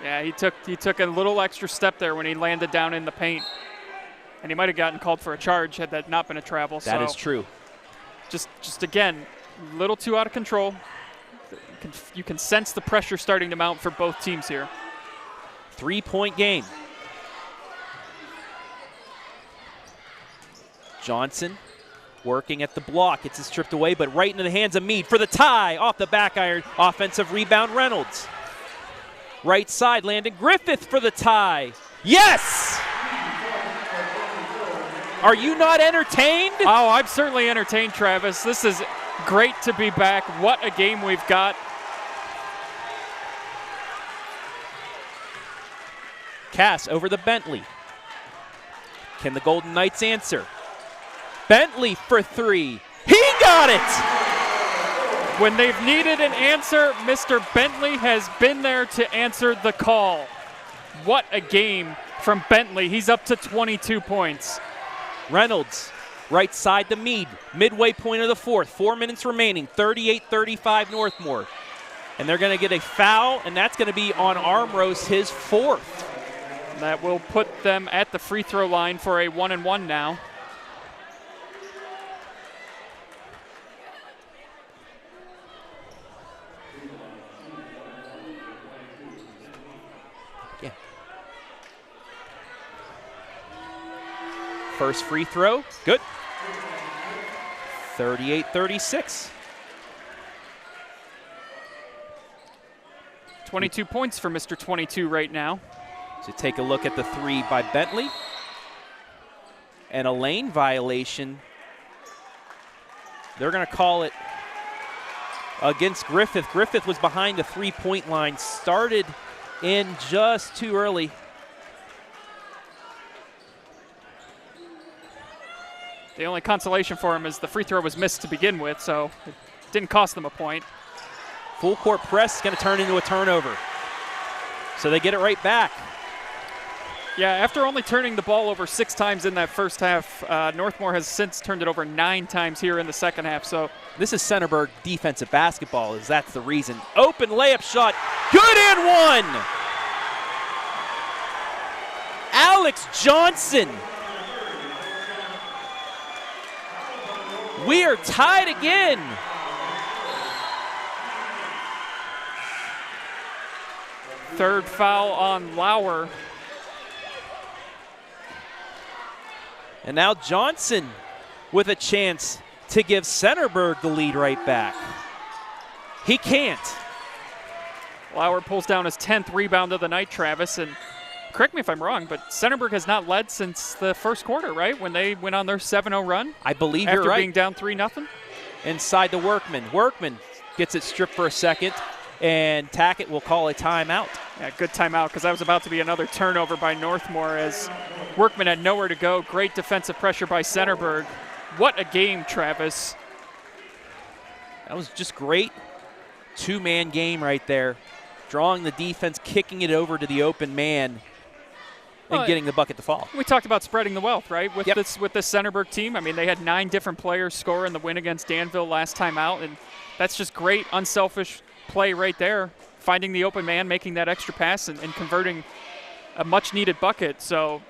yeah, he took a little extra step there when he landed down in the paint. And he might have gotten called for a charge had that not been a travel. That is true. Just again, a little too out of control. You can sense the pressure starting to mount for both teams here. 3-point game. Johnson working at the block. Gets it stripped away, but right into the hands of Meade for the tie. Off the back iron. Offensive rebound, Reynolds. Right side, Landon Griffith for the tie. Yes! Are you not entertained? Oh, I'm certainly entertained, Travis. This is great to be back. What a game we've got. Cass over the Bentley. Can the Golden Knights answer? Bentley for three. He got it! When they've needed an answer, Mr. Bentley has been there to answer the call. What a game from Bentley. He's up to 22 points. Reynolds, right side to Meade. Midway point of the fourth. 4 minutes remaining. 38-35 Northmor. And they're going to get a foul, and that's going to be on Armrose, his fourth. That will put them at the free throw line for a 1-and-1 now. Yeah. First free throw, good. 38-36. 22 points for Mr. 22 right now. So take a look at the three by Bentley. And a lane violation. They're going to call it against Griffith. Griffith was behind the three-point line, started in just too early. The only consolation for him is the free throw was missed to begin with, so it didn't cost them a point. Full court press is going to turn into a turnover. So they get it right back. Yeah, after only turning the ball over 6 times in that first half, Northmor has since turned it over 9 times here in the second half. So this is Centerburg defensive basketball, that's the reason. Open layup shot, good and one! Alex Johnson. We are tied again. Third foul on Lauer. And now Johnson with a chance to give Centerburg the lead right back. He can't. Lauer pulls down his 10th rebound of the night, Travis. And correct me if I'm wrong, but Centerburg has not led since the first quarter, right? When they went on their 7-0 run? I believe you're right. After being down 3-0? Inside the Workman. Workman gets it stripped for a second, and Tackett will call a timeout. Yeah, good timeout, because that was about to be another turnover by Northmor as Workman had nowhere to go. Great defensive pressure by Centerburg. What a game, Travis. That was just great. Two-man game right there. Drawing the defense, kicking it over to the open man, and getting the bucket to fall. We talked about spreading the wealth, right, with Yep. this Centerburg team. I mean, they had 9 different players score in the win against Danville last time out, and that's just great, unselfish play right there. Finding the open man, making that extra pass, and converting a much-needed bucket. So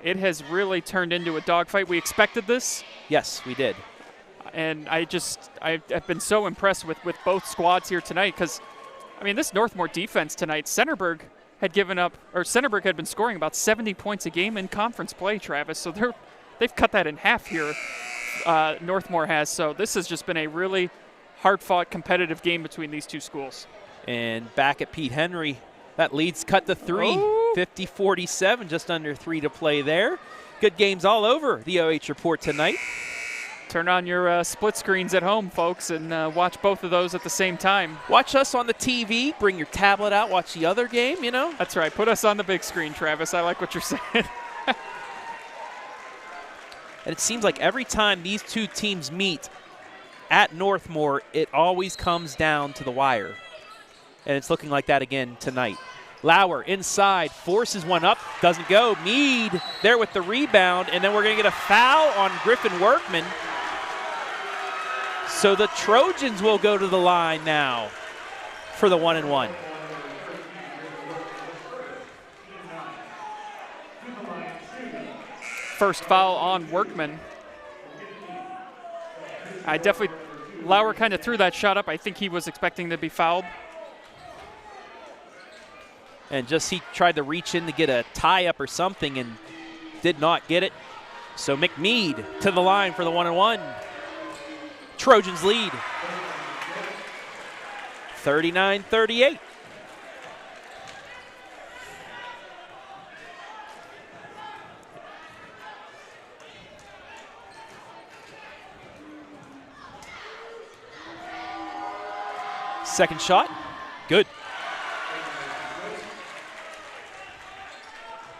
it has really turned into a dogfight. We expected this. Yes, we did. And I've been so impressed with both squads here tonight because, I mean, this Northmor defense tonight, Centerburg had been scoring about 70 points a game in conference play, Travis. So they've cut that in half here, Northmor has. So this has just been a really hard-fought, competitive game between these two schools. And back at Pete Henry, that lead's cut to 3, 50-47, just under 3 to play there. Good games all over the OH Report tonight. Turn on your split screens at home, folks, and watch both of those at the same time. Watch us on the TV. Bring your tablet out. Watch the other game, you know. That's right. Put us on the big screen, Travis. I like what you're saying. And it seems like every time these two teams meet at Northmor, it always comes down to the wire. And it's looking like that again tonight. Lauer inside, forces one up, doesn't go. Mead there with the rebound, and then we're going to get a foul on Griffin Workman. So the Trojans will go to the line now for the 1-and-1. First foul on Workman. Lauer kind of threw that shot up. I think he was expecting to be fouled. And he tried to reach in to get a tie-up or something and did not get it. So McMead to the line for the 1-and-1. Trojans lead 39-38. Second shot, good.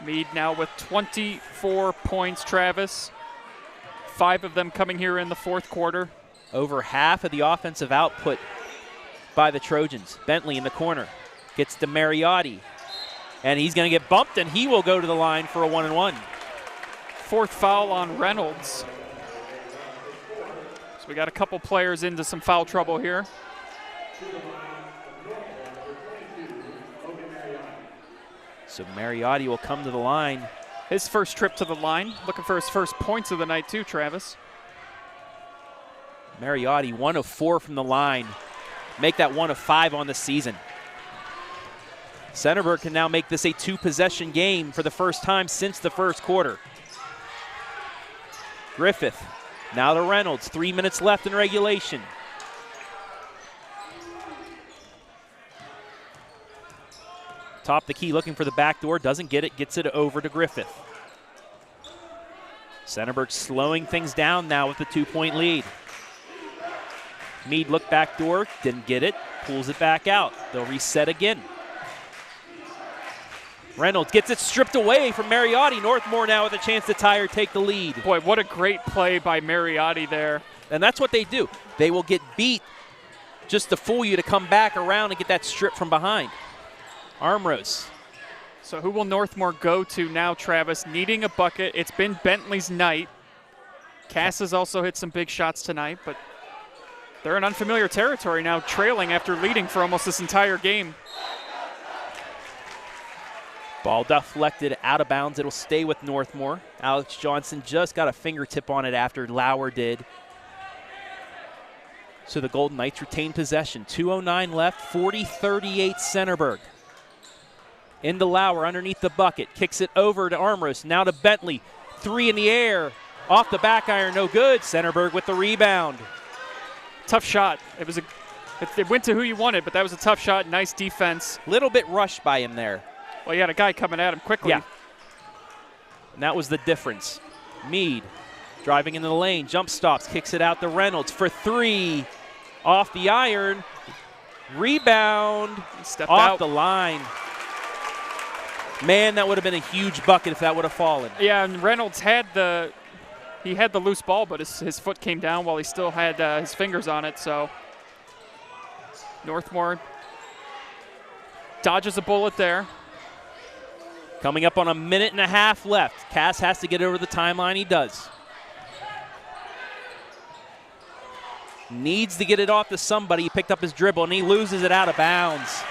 Mead now with 24 points, Travis. 5 of them coming here in the fourth quarter. Over half of the offensive output by the Trojans. Bentley in the corner gets to Berardi, and he's going to get bumped, and he will go to the line for a 1-and-1. Fourth foul on Reynolds. So we got a couple players into some foul trouble here. So Berardi will come to the line. His first trip to the line, looking for his first points of the night too, Travis. Berardi 1 of 4 from the line. Make that 1 of 5 on the season. Centerburg can now make this a 2-possession game for the first time since the first quarter. Griffith now to Reynolds. 3 minutes left in regulation. Top the key, looking for the back door, doesn't get it, gets it over to Griffith. Centerburg slowing things down now with the 2-point lead. Mead looked back door, didn't get it, pulls it back out. They'll reset again. Reynolds gets it stripped away from Berardi. Northmor now with a chance to tie or take the lead. Boy, what a great play by Berardi there. And that's what they do. They will get beat just to fool you to come back around and get that strip from behind. Armros. So who will Northmor go to now, Travis? Needing a bucket. It's been Bentley's night. Cass has also hit some big shots tonight, but they're in unfamiliar territory now, trailing after leading for almost this entire game. Ball deflected out of bounds. It'll stay with Northmor. Alex Johnson just got a fingertip on it after Lauer did. So the Golden Knights retain possession. 2:09 left, 40-38 Centerburg. Into Lauer underneath the bucket. Kicks it over to Armros. Now to Bentley. 3 in the air. Off the back iron, no good. Centerburg with the rebound. Tough shot. It went to who you wanted, but that was a tough shot. Nice defense. Little bit rushed by him there. Well, you had a guy coming at him quickly. Yeah. And that was the difference. Mead driving into the lane. Jump stops. Kicks it out to Reynolds for 3. Off the iron. Rebound. Stepped off out the line. Man, that would have been a huge bucket if that would have fallen. Yeah, and Reynolds had the loose ball, but his foot came down while he still had his fingers on it. So Northmor dodges a bullet there. Coming up on a minute and a half left. Cass has to get over the timeline. He does. Needs to get it off to somebody. He picked up his dribble, and he loses it out of bounds.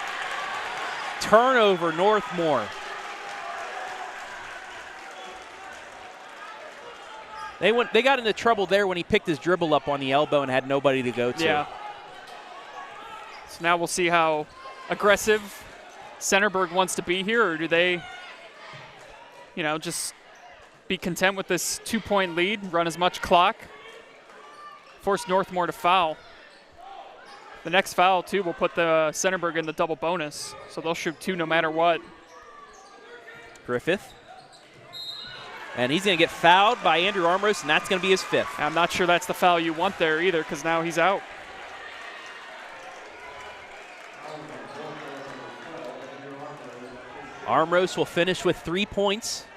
Turnover, Northmor. They got into trouble there when he picked his dribble up on the elbow and had nobody to go to. Yeah. So now we'll see how aggressive Centerburg wants to be here, or do they, just be content with this 2-point lead, run as much clock, force Northmor to foul. The next foul, too, will put the Centerburg in the double bonus, so they'll shoot 2 no matter what. Griffith. And he's going to get fouled by Andrew Armros, and that's going to be his 5th. I'm not sure that's the foul you want there either, because now he's out. Armros will finish with 3 points.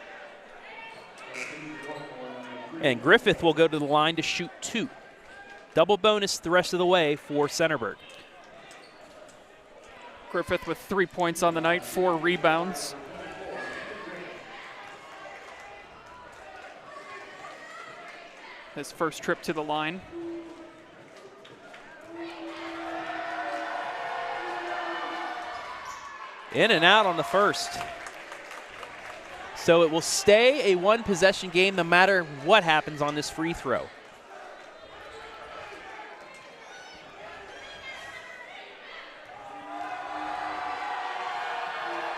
And Griffith will go to the line to shoot 2. Double bonus the rest of the way for Centerburg. Griffith with 3 points on the night, 4 rebounds. His first trip to the line. In and out on the first. So it will stay a one-possession game no matter what happens on this free throw.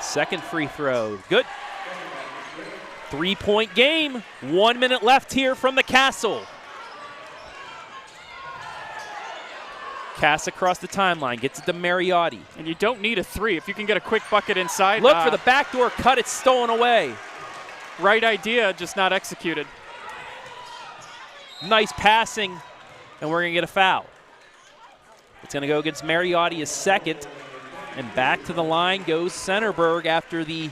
Second free throw, good. 3-point game, 1 minute left here from the Castle. Cass across the timeline, gets it to Berardi. And you don't need a 3. If you can get a quick bucket inside. Look for the backdoor cut, it's stolen away. Right idea, just not executed. Nice passing, and we're gonna get a foul. It's gonna go against Berardi, his second. And back to the line goes Centerburg after the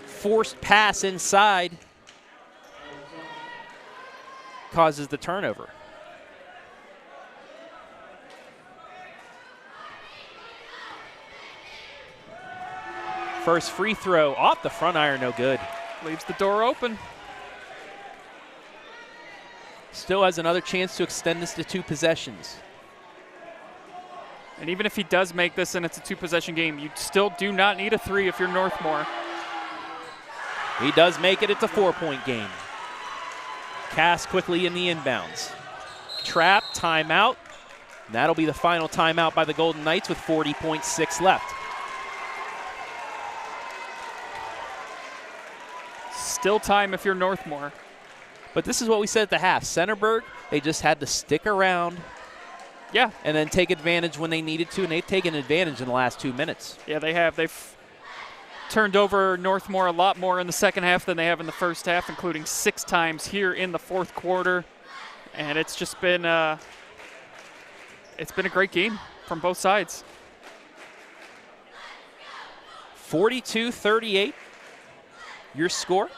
forced pass inside causes the turnover. First free throw off the front iron, no good. Leaves the door open. Still has another chance to extend this to 2 possessions. And even if he does make this and it's a 2-possession game, you still do not need a 3 if you're Northmor. He does make it, it's a 4-point game. Cass quickly in the inbounds. Trap, timeout. And that'll be the final timeout by the Golden Knights with 40.6 left. Still time if you're Northmor. But this is what we said at the half. Centerburg, they just had to stick around. Yeah. And then take advantage when they needed to, and they've taken advantage in the last 2 minutes. Yeah, they have. They've turned over Northmor a lot more in the second half than they have in the first half, including 6 times here in the fourth quarter. And it's just been a great game from both sides. 42-38, your score.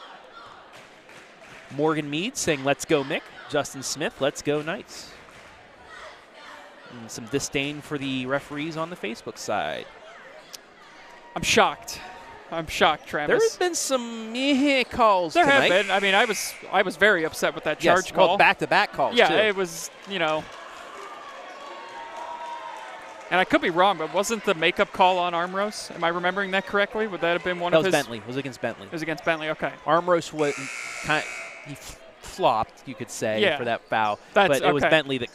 Morgan Mead saying, "Let's go, Mick." Justin Smith, "Let's go, Knights." And some disdain for the referees on the Facebook side. I'm shocked. I'm shocked, Travis. There have been some calls there tonight. have been. I mean, I was very upset with that charge call. Well, back-to-back calls, yeah, too. It was, you know. And I could be wrong, but wasn't the makeup call on Armros? Am I remembering that correctly? Would that have been one of his? That was Bentley. It was against Bentley. It was against Bentley, okay. Armros was he flopped, you could say, for that foul. But it was Bentley that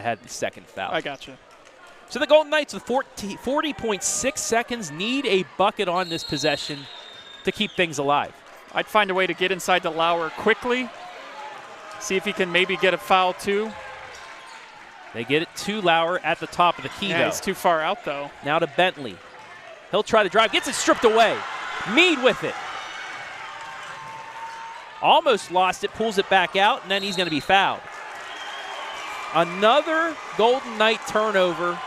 had the second foul. I gotcha. So the Golden Knights with 40.6 seconds need a bucket on this possession to keep things alive. I'd find a way to get inside to Lauer quickly, see if he can maybe get a foul too. They get it to Lauer at the top of the key, though. He's too far out, though. Now to Bentley. He'll try to drive, gets it stripped away. Mead with it. Almost lost it, pulls it back out, and then he's going to be fouled. Another Golden Knight turnover.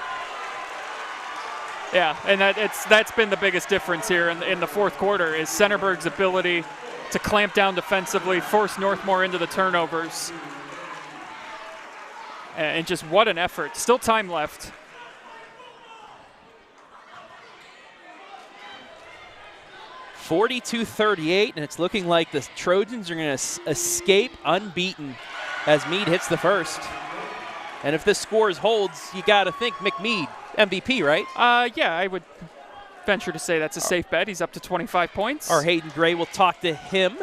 Yeah, and that's been the biggest difference here in the fourth quarter is Centerburg's ability to clamp down defensively, force Northmor into the turnovers. And just what an effort. Still time left. .42-38, and it's looking like the Trojans are going to escape unbeaten as Mead hits the first. And if this score holds, you got to think McMead, MVP, right? Yeah, I would venture to say that's a safe bet. He's up to 25 points. Our Hayden Gray will talk to him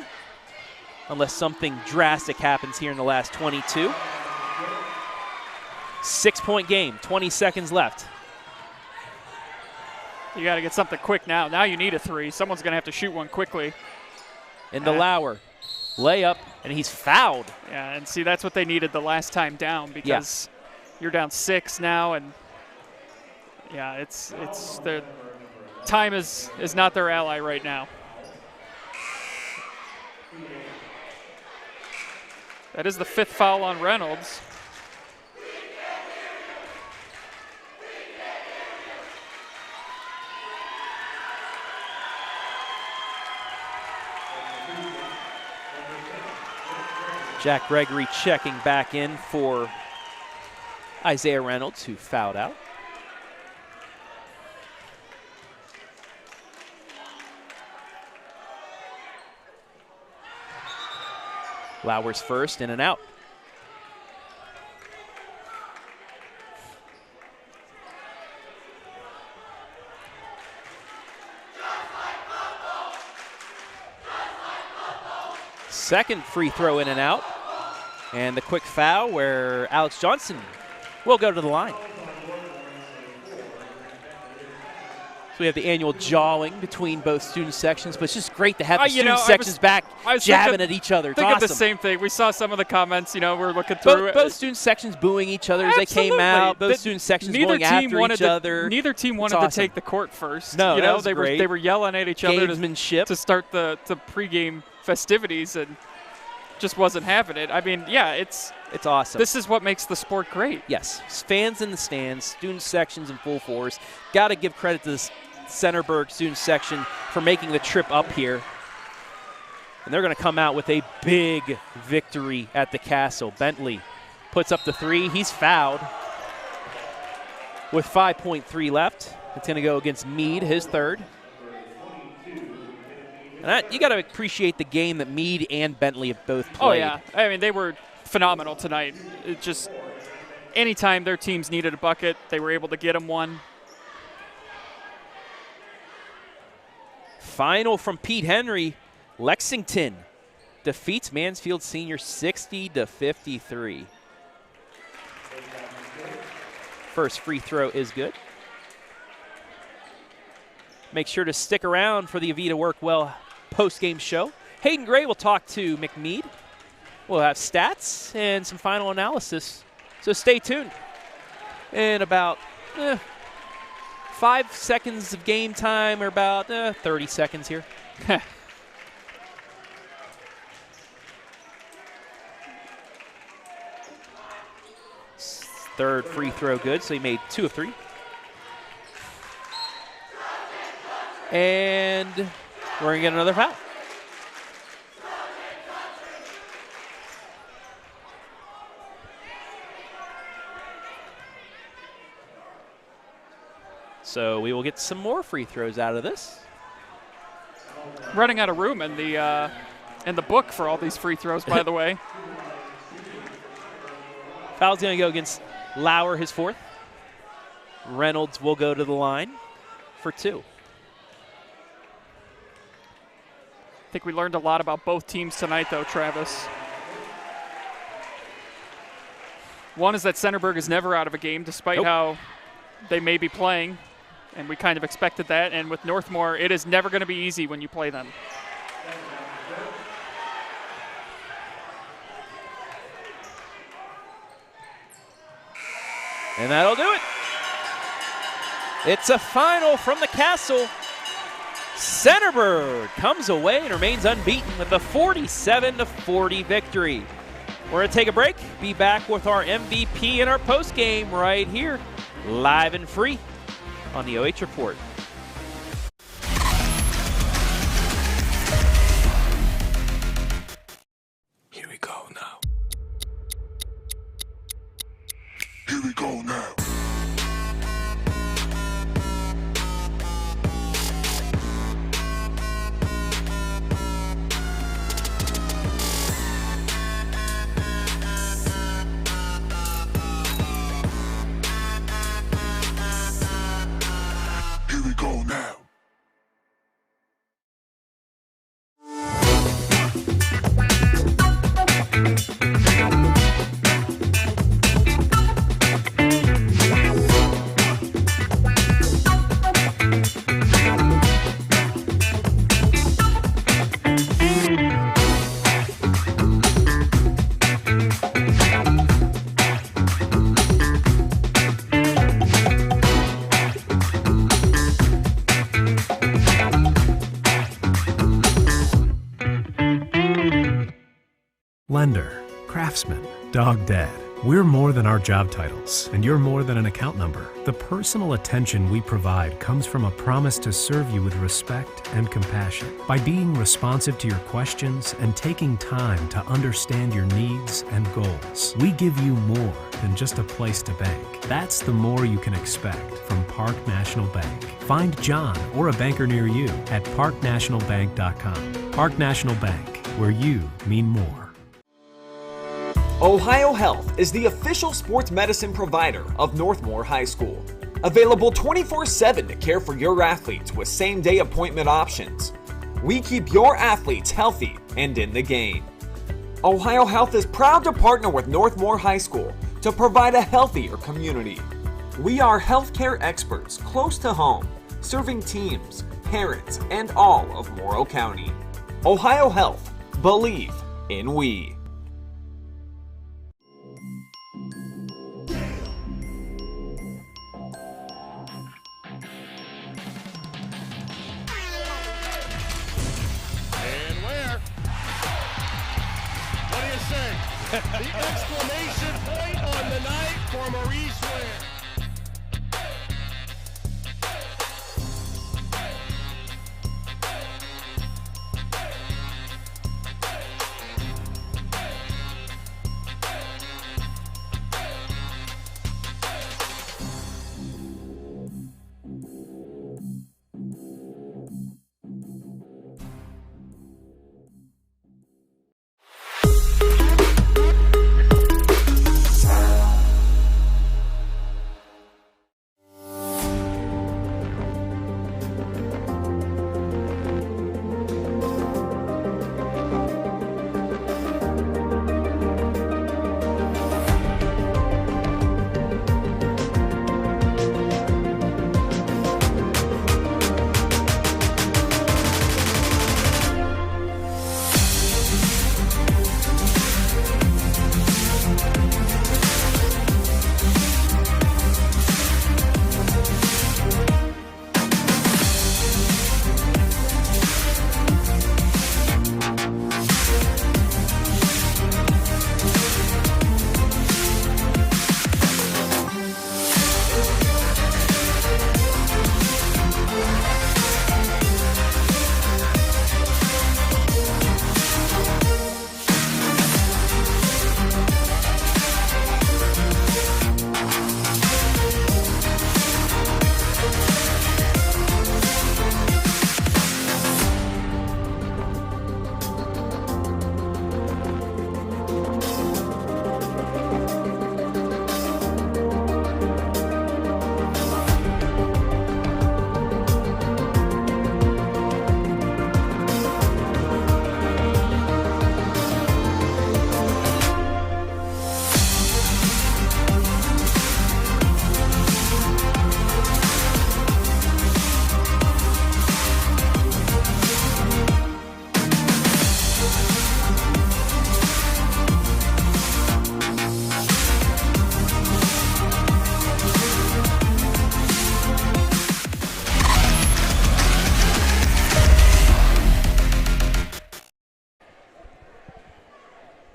unless something drastic happens here in the last 22. 6-point game, 20 seconds left. You got to get something quick now. Now you need a 3. Someone's going to have to shoot one quickly. Into Lauer. Layup, and he's fouled. Yeah, and see, that's what they needed the last time down because you're down 6 now, and yeah, it's the time is not their ally right now. That is the 5th foul on Reynolds. Jack Gregory checking back in for Isaiah Reynolds, who fouled out. Lauer's first, in and out. Second free throw in and out. And the quick foul where Alex Johnson will go to the line. So we have the annual jawing between both student sections, but it's just great to have the student sections back jabbing at each other. It's awesome. awesome. The same thing. We saw some of the comments, we're looking through it. Both student sections booing each other as they came out. Both student sections going after each other. Neither team wanted to take the court first. No, that was great. They were yelling at each other to start the pregame festivities, and just wasn't having it. I mean, yeah, it's awesome. This is what makes the sport great. Yes, fans in the stands, student sections in full force. Got to give credit to this Centerburg student section for making the trip up here. And they're going to come out with a big victory at the Castle. Bentley puts up the three. He's fouled with 5.3 left. It's going to go against Meade, his third. And you got to appreciate the game that Meade and Bentley have both played. Oh, yeah. I mean, they were phenomenal tonight. It just, anytime their teams needed a bucket, they were able to get them one. Final from Pete Henry. Lexington defeats Mansfield Senior 60-53. First free throw is good. Make sure to stick around for the Avita WorkWell post-game show. Hayden Gray will talk to McMead. We'll have stats and some final analysis, so stay tuned. In about 5 seconds of game time, or about 30 seconds here. Third free throw good, so he made 2 of 3. And we're going to get another foul. So we will get some more free throws out of this. Running out of room in the book for all these free throws, by the way. Foul's going to go against Lauer, his fourth. Reynolds will go to the line for 2. I think we learned a lot about both teams tonight, though, Travis. One is that Centerburg is never out of a game, despite how they may be playing, and we kind of expected that. And with Northmor, it is never going to be easy when you play them. And that'll do it. It's a final from the Castle. Centerburg comes away and remains unbeaten with a 47-40 victory. We're going to take a break, be back with our MVP and our postgame right here, live and free on the OH Report. Here we go now. Here we go now. Here we go now. Lender, craftsman, dog dad. We're more than our job titles, and you're more than an account number. The personal attention we provide comes from a promise to serve you with respect and compassion. By being responsive to your questions and taking time to understand your needs and goals, we give you more than just a place to bank. That's the more you can expect from Park National Bank. Find John or a banker near you at parknationalbank.com. Park National Bank, where you mean more. Ohio Health is the official sports medicine provider of Northmor High School. Available 24/7 to care for your athletes with same-day appointment options. We keep your athletes healthy and in the game. Ohio Health is proud to partner with Northmor High School to provide a healthier community. We are healthcare experts close to home, serving teams, parents, and all of Morrow County. Ohio Health. Believe in we. The exclamation point on the night for Maurice Ware.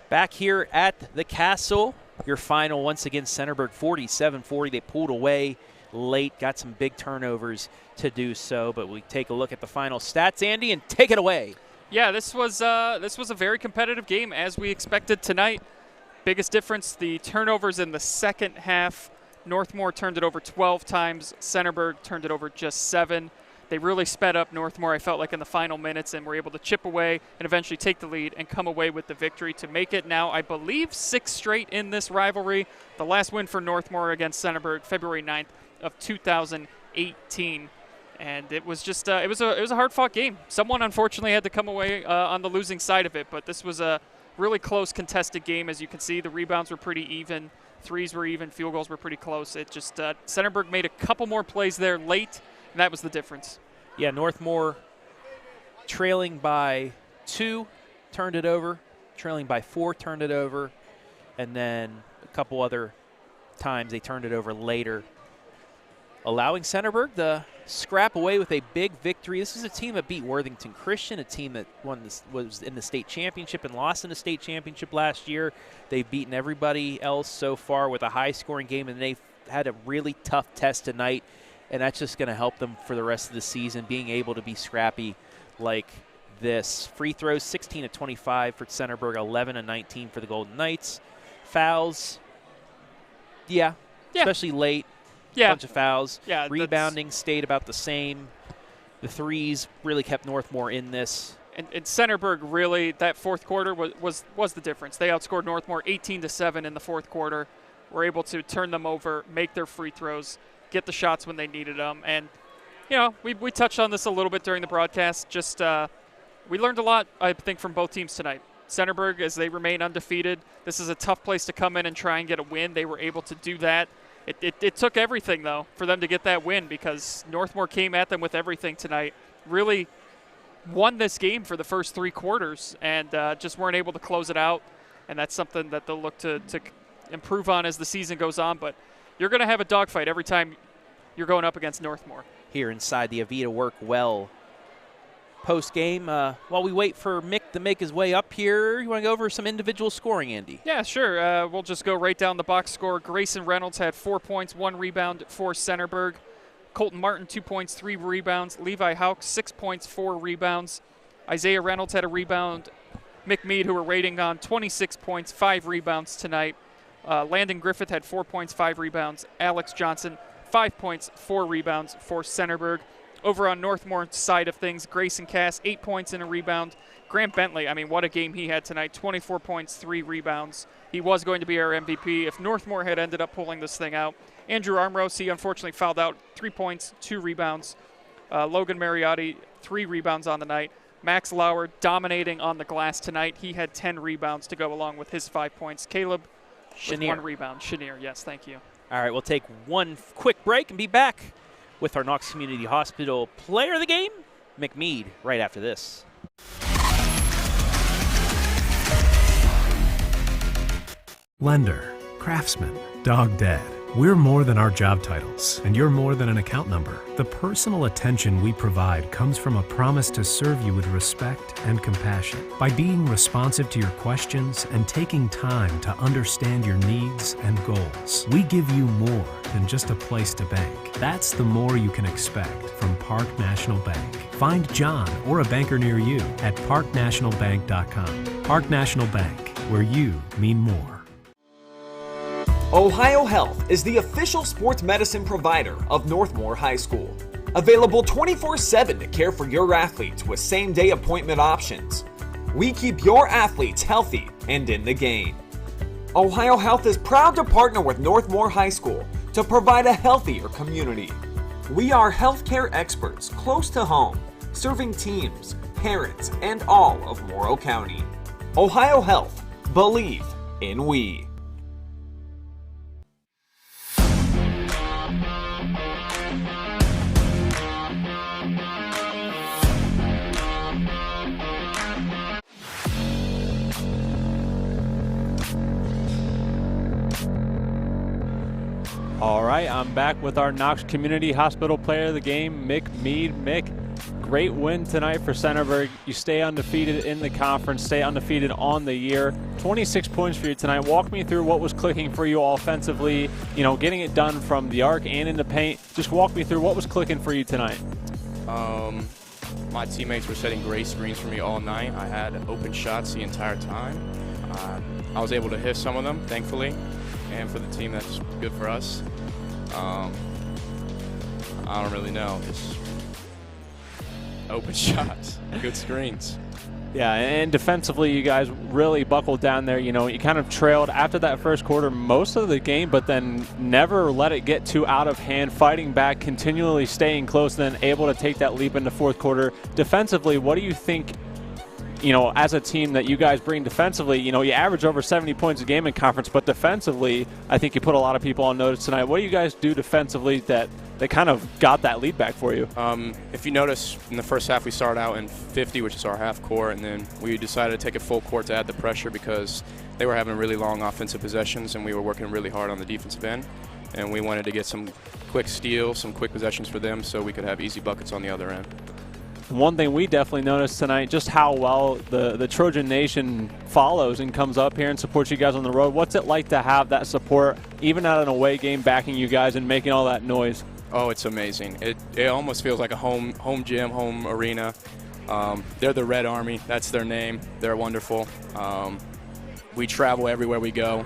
Back here at the Castle, your final once again, Centerburg 47-40. They pulled away late, got some big turnovers to do so, but we take a look at the final stats, Andy, and take it away. Yeah, this was a very competitive game as we expected tonight. Biggest difference, the turnovers in the second half. Northmor turned it over 12 times. Centerburg turned it over just 7. They really sped up Northmor, I felt like, in the final minutes, and were able to chip away and eventually take the lead and come away with the victory to make it now, I believe, 6 straight in this rivalry. The last win for Northmor against Centerburg, February 9th of 2018. And it was just it was a hard-fought game. Someone, unfortunately, had to come away on the losing side of it, but this was a really close, contested game. As you can see, the rebounds were pretty even. Threes were even. Field goals were pretty close. It just Centerburg made a couple more plays there late, and that was the difference. Yeah, Northmor trailing by 2, turned it over. Trailing by 4, turned it over. And then a couple other times they turned it over later, allowing Centerburg to scrap away with a big victory. This is a team that beat Worthington Christian, a team that was in the state championship and lost in the state championship last year. They've beaten everybody else so far with a high-scoring game, and they've had a really tough test tonight. And that's just going to help them for the rest of the season, being able to be scrappy like this. Free throws, 16 of 25 for Centerburg, 11 of 19 for the Golden Knights. Fouls, yeah. Especially late, bunch of fouls. Rebounding stayed about the same. The threes really kept Northmor in this. And Centerburg really, that fourth quarter was the difference. They outscored Northmor 18-7 in the fourth quarter. Were able to turn them over, make their free throws, get the shots when they needed them. And, you know, we touched on this a little bit during the broadcast. Just we learned a lot, I think, from both teams tonight. Centerburg, as they remain undefeated, this is a tough place to come in and try and get a win. They were able to do that. It took everything, though, for them to get that win because Northmor came at them with everything tonight. Really won this game for the first 3 quarters and just weren't able to close it out. And that's something that they'll look to improve on as the season goes on. But you're going to have a dogfight every time you're going up against Northmor. Here inside the Avita WorkWell post-game, while we wait for Mick to make his way up here, you want to go over some individual scoring, Andy? Yeah, sure. We'll just go right down the box score. Grayson Reynolds had 4 points, 1 rebound for Centerburg. Colton Martin, 2 points, 3 rebounds. Levi Hauk, 6 points, 4 rebounds. Isaiah Reynolds had a rebound. Mick Mead, who we're rating on, 26 points, 5 rebounds tonight. Landon Griffith had 4 points, 5 rebounds. Alex Johnson, 5 points, 4 rebounds for Centerburg. Over on Northmore's side of things, Grayson Cass, 8 points and a rebound. Grant Bentley, I mean, what a game he had tonight, 24 points, 3 rebounds. He was going to be our MVP if Northmor had ended up pulling this thing out. Andrew Armrose, he unfortunately fouled out, 3 points, 2 rebounds. Logan Mariotti, 3 rebounds on the night. Max Lauer dominating on the glass tonight. He had 10 rebounds to go along with his 5 points. Caleb with 1 rebound. Chenier, yes, thank you. All right, we'll take one quick break and be back with our Knox Community Hospital player of the game, Mick Mead, right after this. Lender, craftsman, dog dead. We're more than our job titles, and you're more than an account number. The personal attention we provide comes from a promise to serve you with respect and compassion. By being responsive to your questions and taking time to understand your needs and goals, we give you more than just a place to bank. That's the more you can expect from Park National Bank. Find John or a banker near you at parknationalbank.com. Park National Bank, where you mean more. Ohio Health is the official sports medicine provider of Northmor High School. Available 24/7 to care for your athletes with same-day appointment options. We keep your athletes healthy and in the game. Ohio Health is proud to partner with Northmor High School to provide a healthier community. We are healthcare experts close to home, serving teams, parents, and all of Morrow County. Ohio Health. Believe in we. All right, I'm back with our Knox Community Hospital player of the game, Mick Mead. Mick, great win tonight for Centerburg. You stay undefeated in the conference, stay undefeated on the year. 26 points for you tonight. Walk me through what was clicking for you offensively, you know, getting it done from the arc and in the paint. Just walk me through what was clicking for you tonight. My teammates were setting great screens for me all night. I had open shots the entire time. I was able to hit some of them, thankfully. And for the team, that's good for us. I don't really know. Just open shots, good screens. Yeah, and defensively, you guys really buckled down there. You know, you kind of trailed after that first quarter most of the game, but then never let it get too out of hand, fighting back, continually staying close, then able to take that leap in the fourth quarter. Defensively, what do you think, you know, as a team that you guys bring defensively? You know, you average over 70 points a game in conference, but defensively, I think you put a lot of people on notice tonight. What do you guys do defensively that kind of got that lead back for you? If you notice, in the first half, we started out in 50, which is our half court, and then we decided to take it full court to add the pressure because they were having really long offensive possessions, and we were working really hard on the defensive end. And we wanted to get some quick steals, some quick possessions for them so we could have easy buckets on the other end. One thing we definitely noticed tonight, just how well the Trojan Nation follows and comes up here and supports you guys on the road. What's it like to have that support, even at an away game, backing you guys and making all that noise? Oh, it's amazing. It almost feels like a home gym, home arena. They're the Red Army. That's their name. They're wonderful. We travel everywhere we go.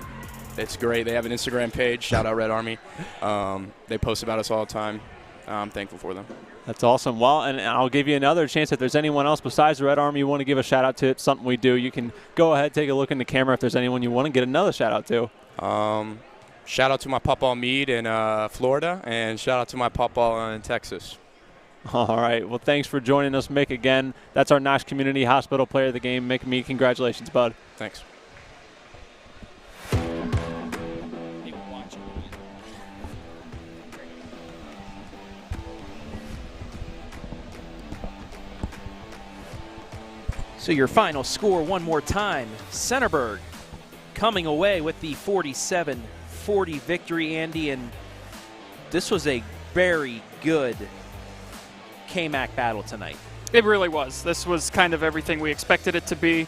It's great. They have an Instagram page. Shout out Red Army. They post about us all the time. I'm thankful for them. That's awesome. Well, and I'll give you another chance. If there's anyone else besides the Red Army you want to give a shout-out to, it's something we do. You can go ahead, take a look in the camera if there's anyone you want to get another shout-out to. Shout out to my papa Meade in Florida, and shout out to my papa in Texas. All right. Well, thanks for joining us, Mick, again. That's our Knox Community Hospital Player of the Game, Mick Meade. Congratulations, bud. Thanks. So your final score one more time. Centerburg coming away with the 47-40 victory, Andy, and this was a very good KMAC battle tonight. It really was. This was kind of everything we expected it to be,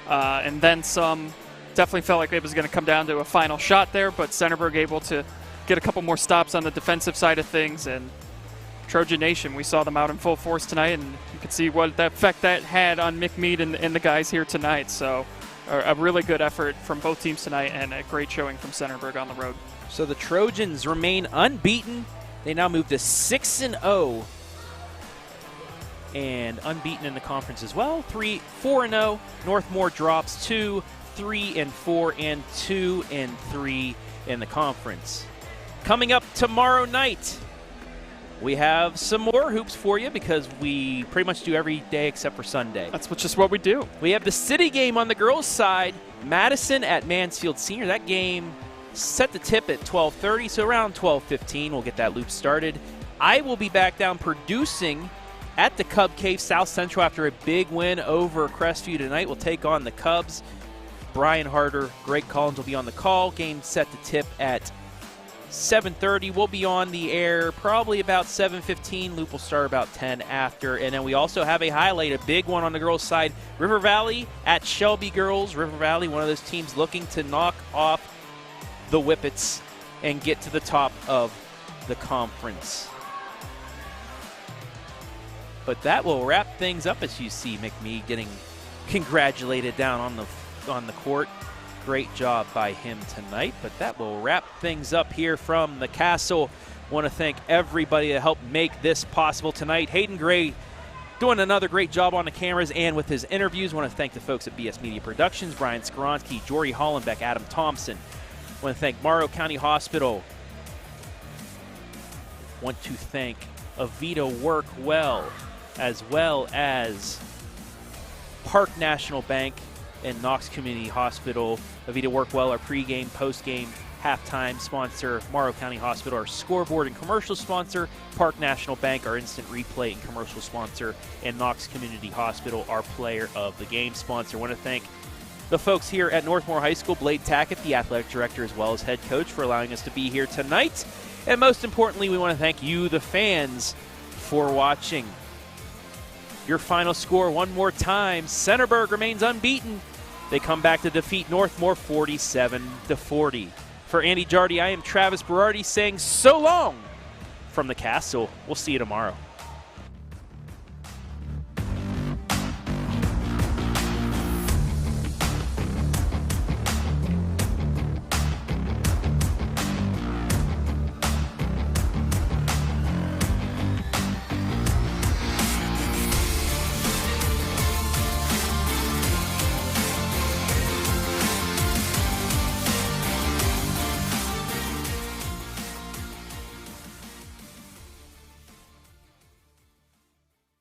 and then some. Definitely felt like it was going to come down to a final shot there, but Centerburg able to get a couple more stops on the defensive side of things, and Trojan Nation, we saw them out in full force tonight, and you could see what that effect that had on Mick Meade and the guys here tonight. So a really good effort from both teams tonight, and a great showing from Centerburg on the road. So the Trojans remain unbeaten. They now move to 6-0 and unbeaten in the conference as well. 4-0. Northmor drops 2, 3-4, and 2-3 in the conference. Coming up tomorrow night, we have some more hoops for you because we pretty much do every day except for Sunday. That's just what we do. We have the city game on the girls' side, Madison at Mansfield Senior. That game set the tip at 12:30, so around 12:15 we'll get that loop started. I will be back down producing at the Cub Cave South Central after a big win over Crestview tonight. We'll take on the Cubs. Brian Harder, Greg Collins will be on the call. Game set to tip at 7:30. We'll be on the air probably about 7:15. Loop will start about 10 after. And then we also have a highlight, a big one on the girls' side. River Valley at Shelby Girls. River Valley, one of those teams looking to knock off the Whippets and get to the top of the conference. But that will wrap things up as you see McMee getting congratulated down on the court. Great job by him tonight, but that will wrap things up here from the castle. Want to thank everybody that helped make this possible tonight. Hayden Gray doing another great job on the cameras and with his interviews. Want to thank the folks at BS Media Productions, Brian Skoronsky, Jory Hollenbeck, Adam Thompson. Want to thank Morrow County Hospital. Want to thank Avita WorkWell, as well as Park National Bank and Knox Community Hospital. Avita WorkWell, our pregame, postgame, halftime sponsor. Morrow County Hospital, our scoreboard and commercial sponsor. Park National Bank, our instant replay and commercial sponsor. And Knox Community Hospital, our player of the game sponsor. I want to thank the folks here at Northmor High School, Blade Tackett, the athletic director as well as head coach, for allowing us to be here tonight. And most importantly, we want to thank you, the fans, for watching. Your final score one more time. Centerburg remains unbeaten. They come back to defeat Northmor 47-40. For Andy Jardy, I am Travis Berardi saying so long from the castle. We'll see you tomorrow.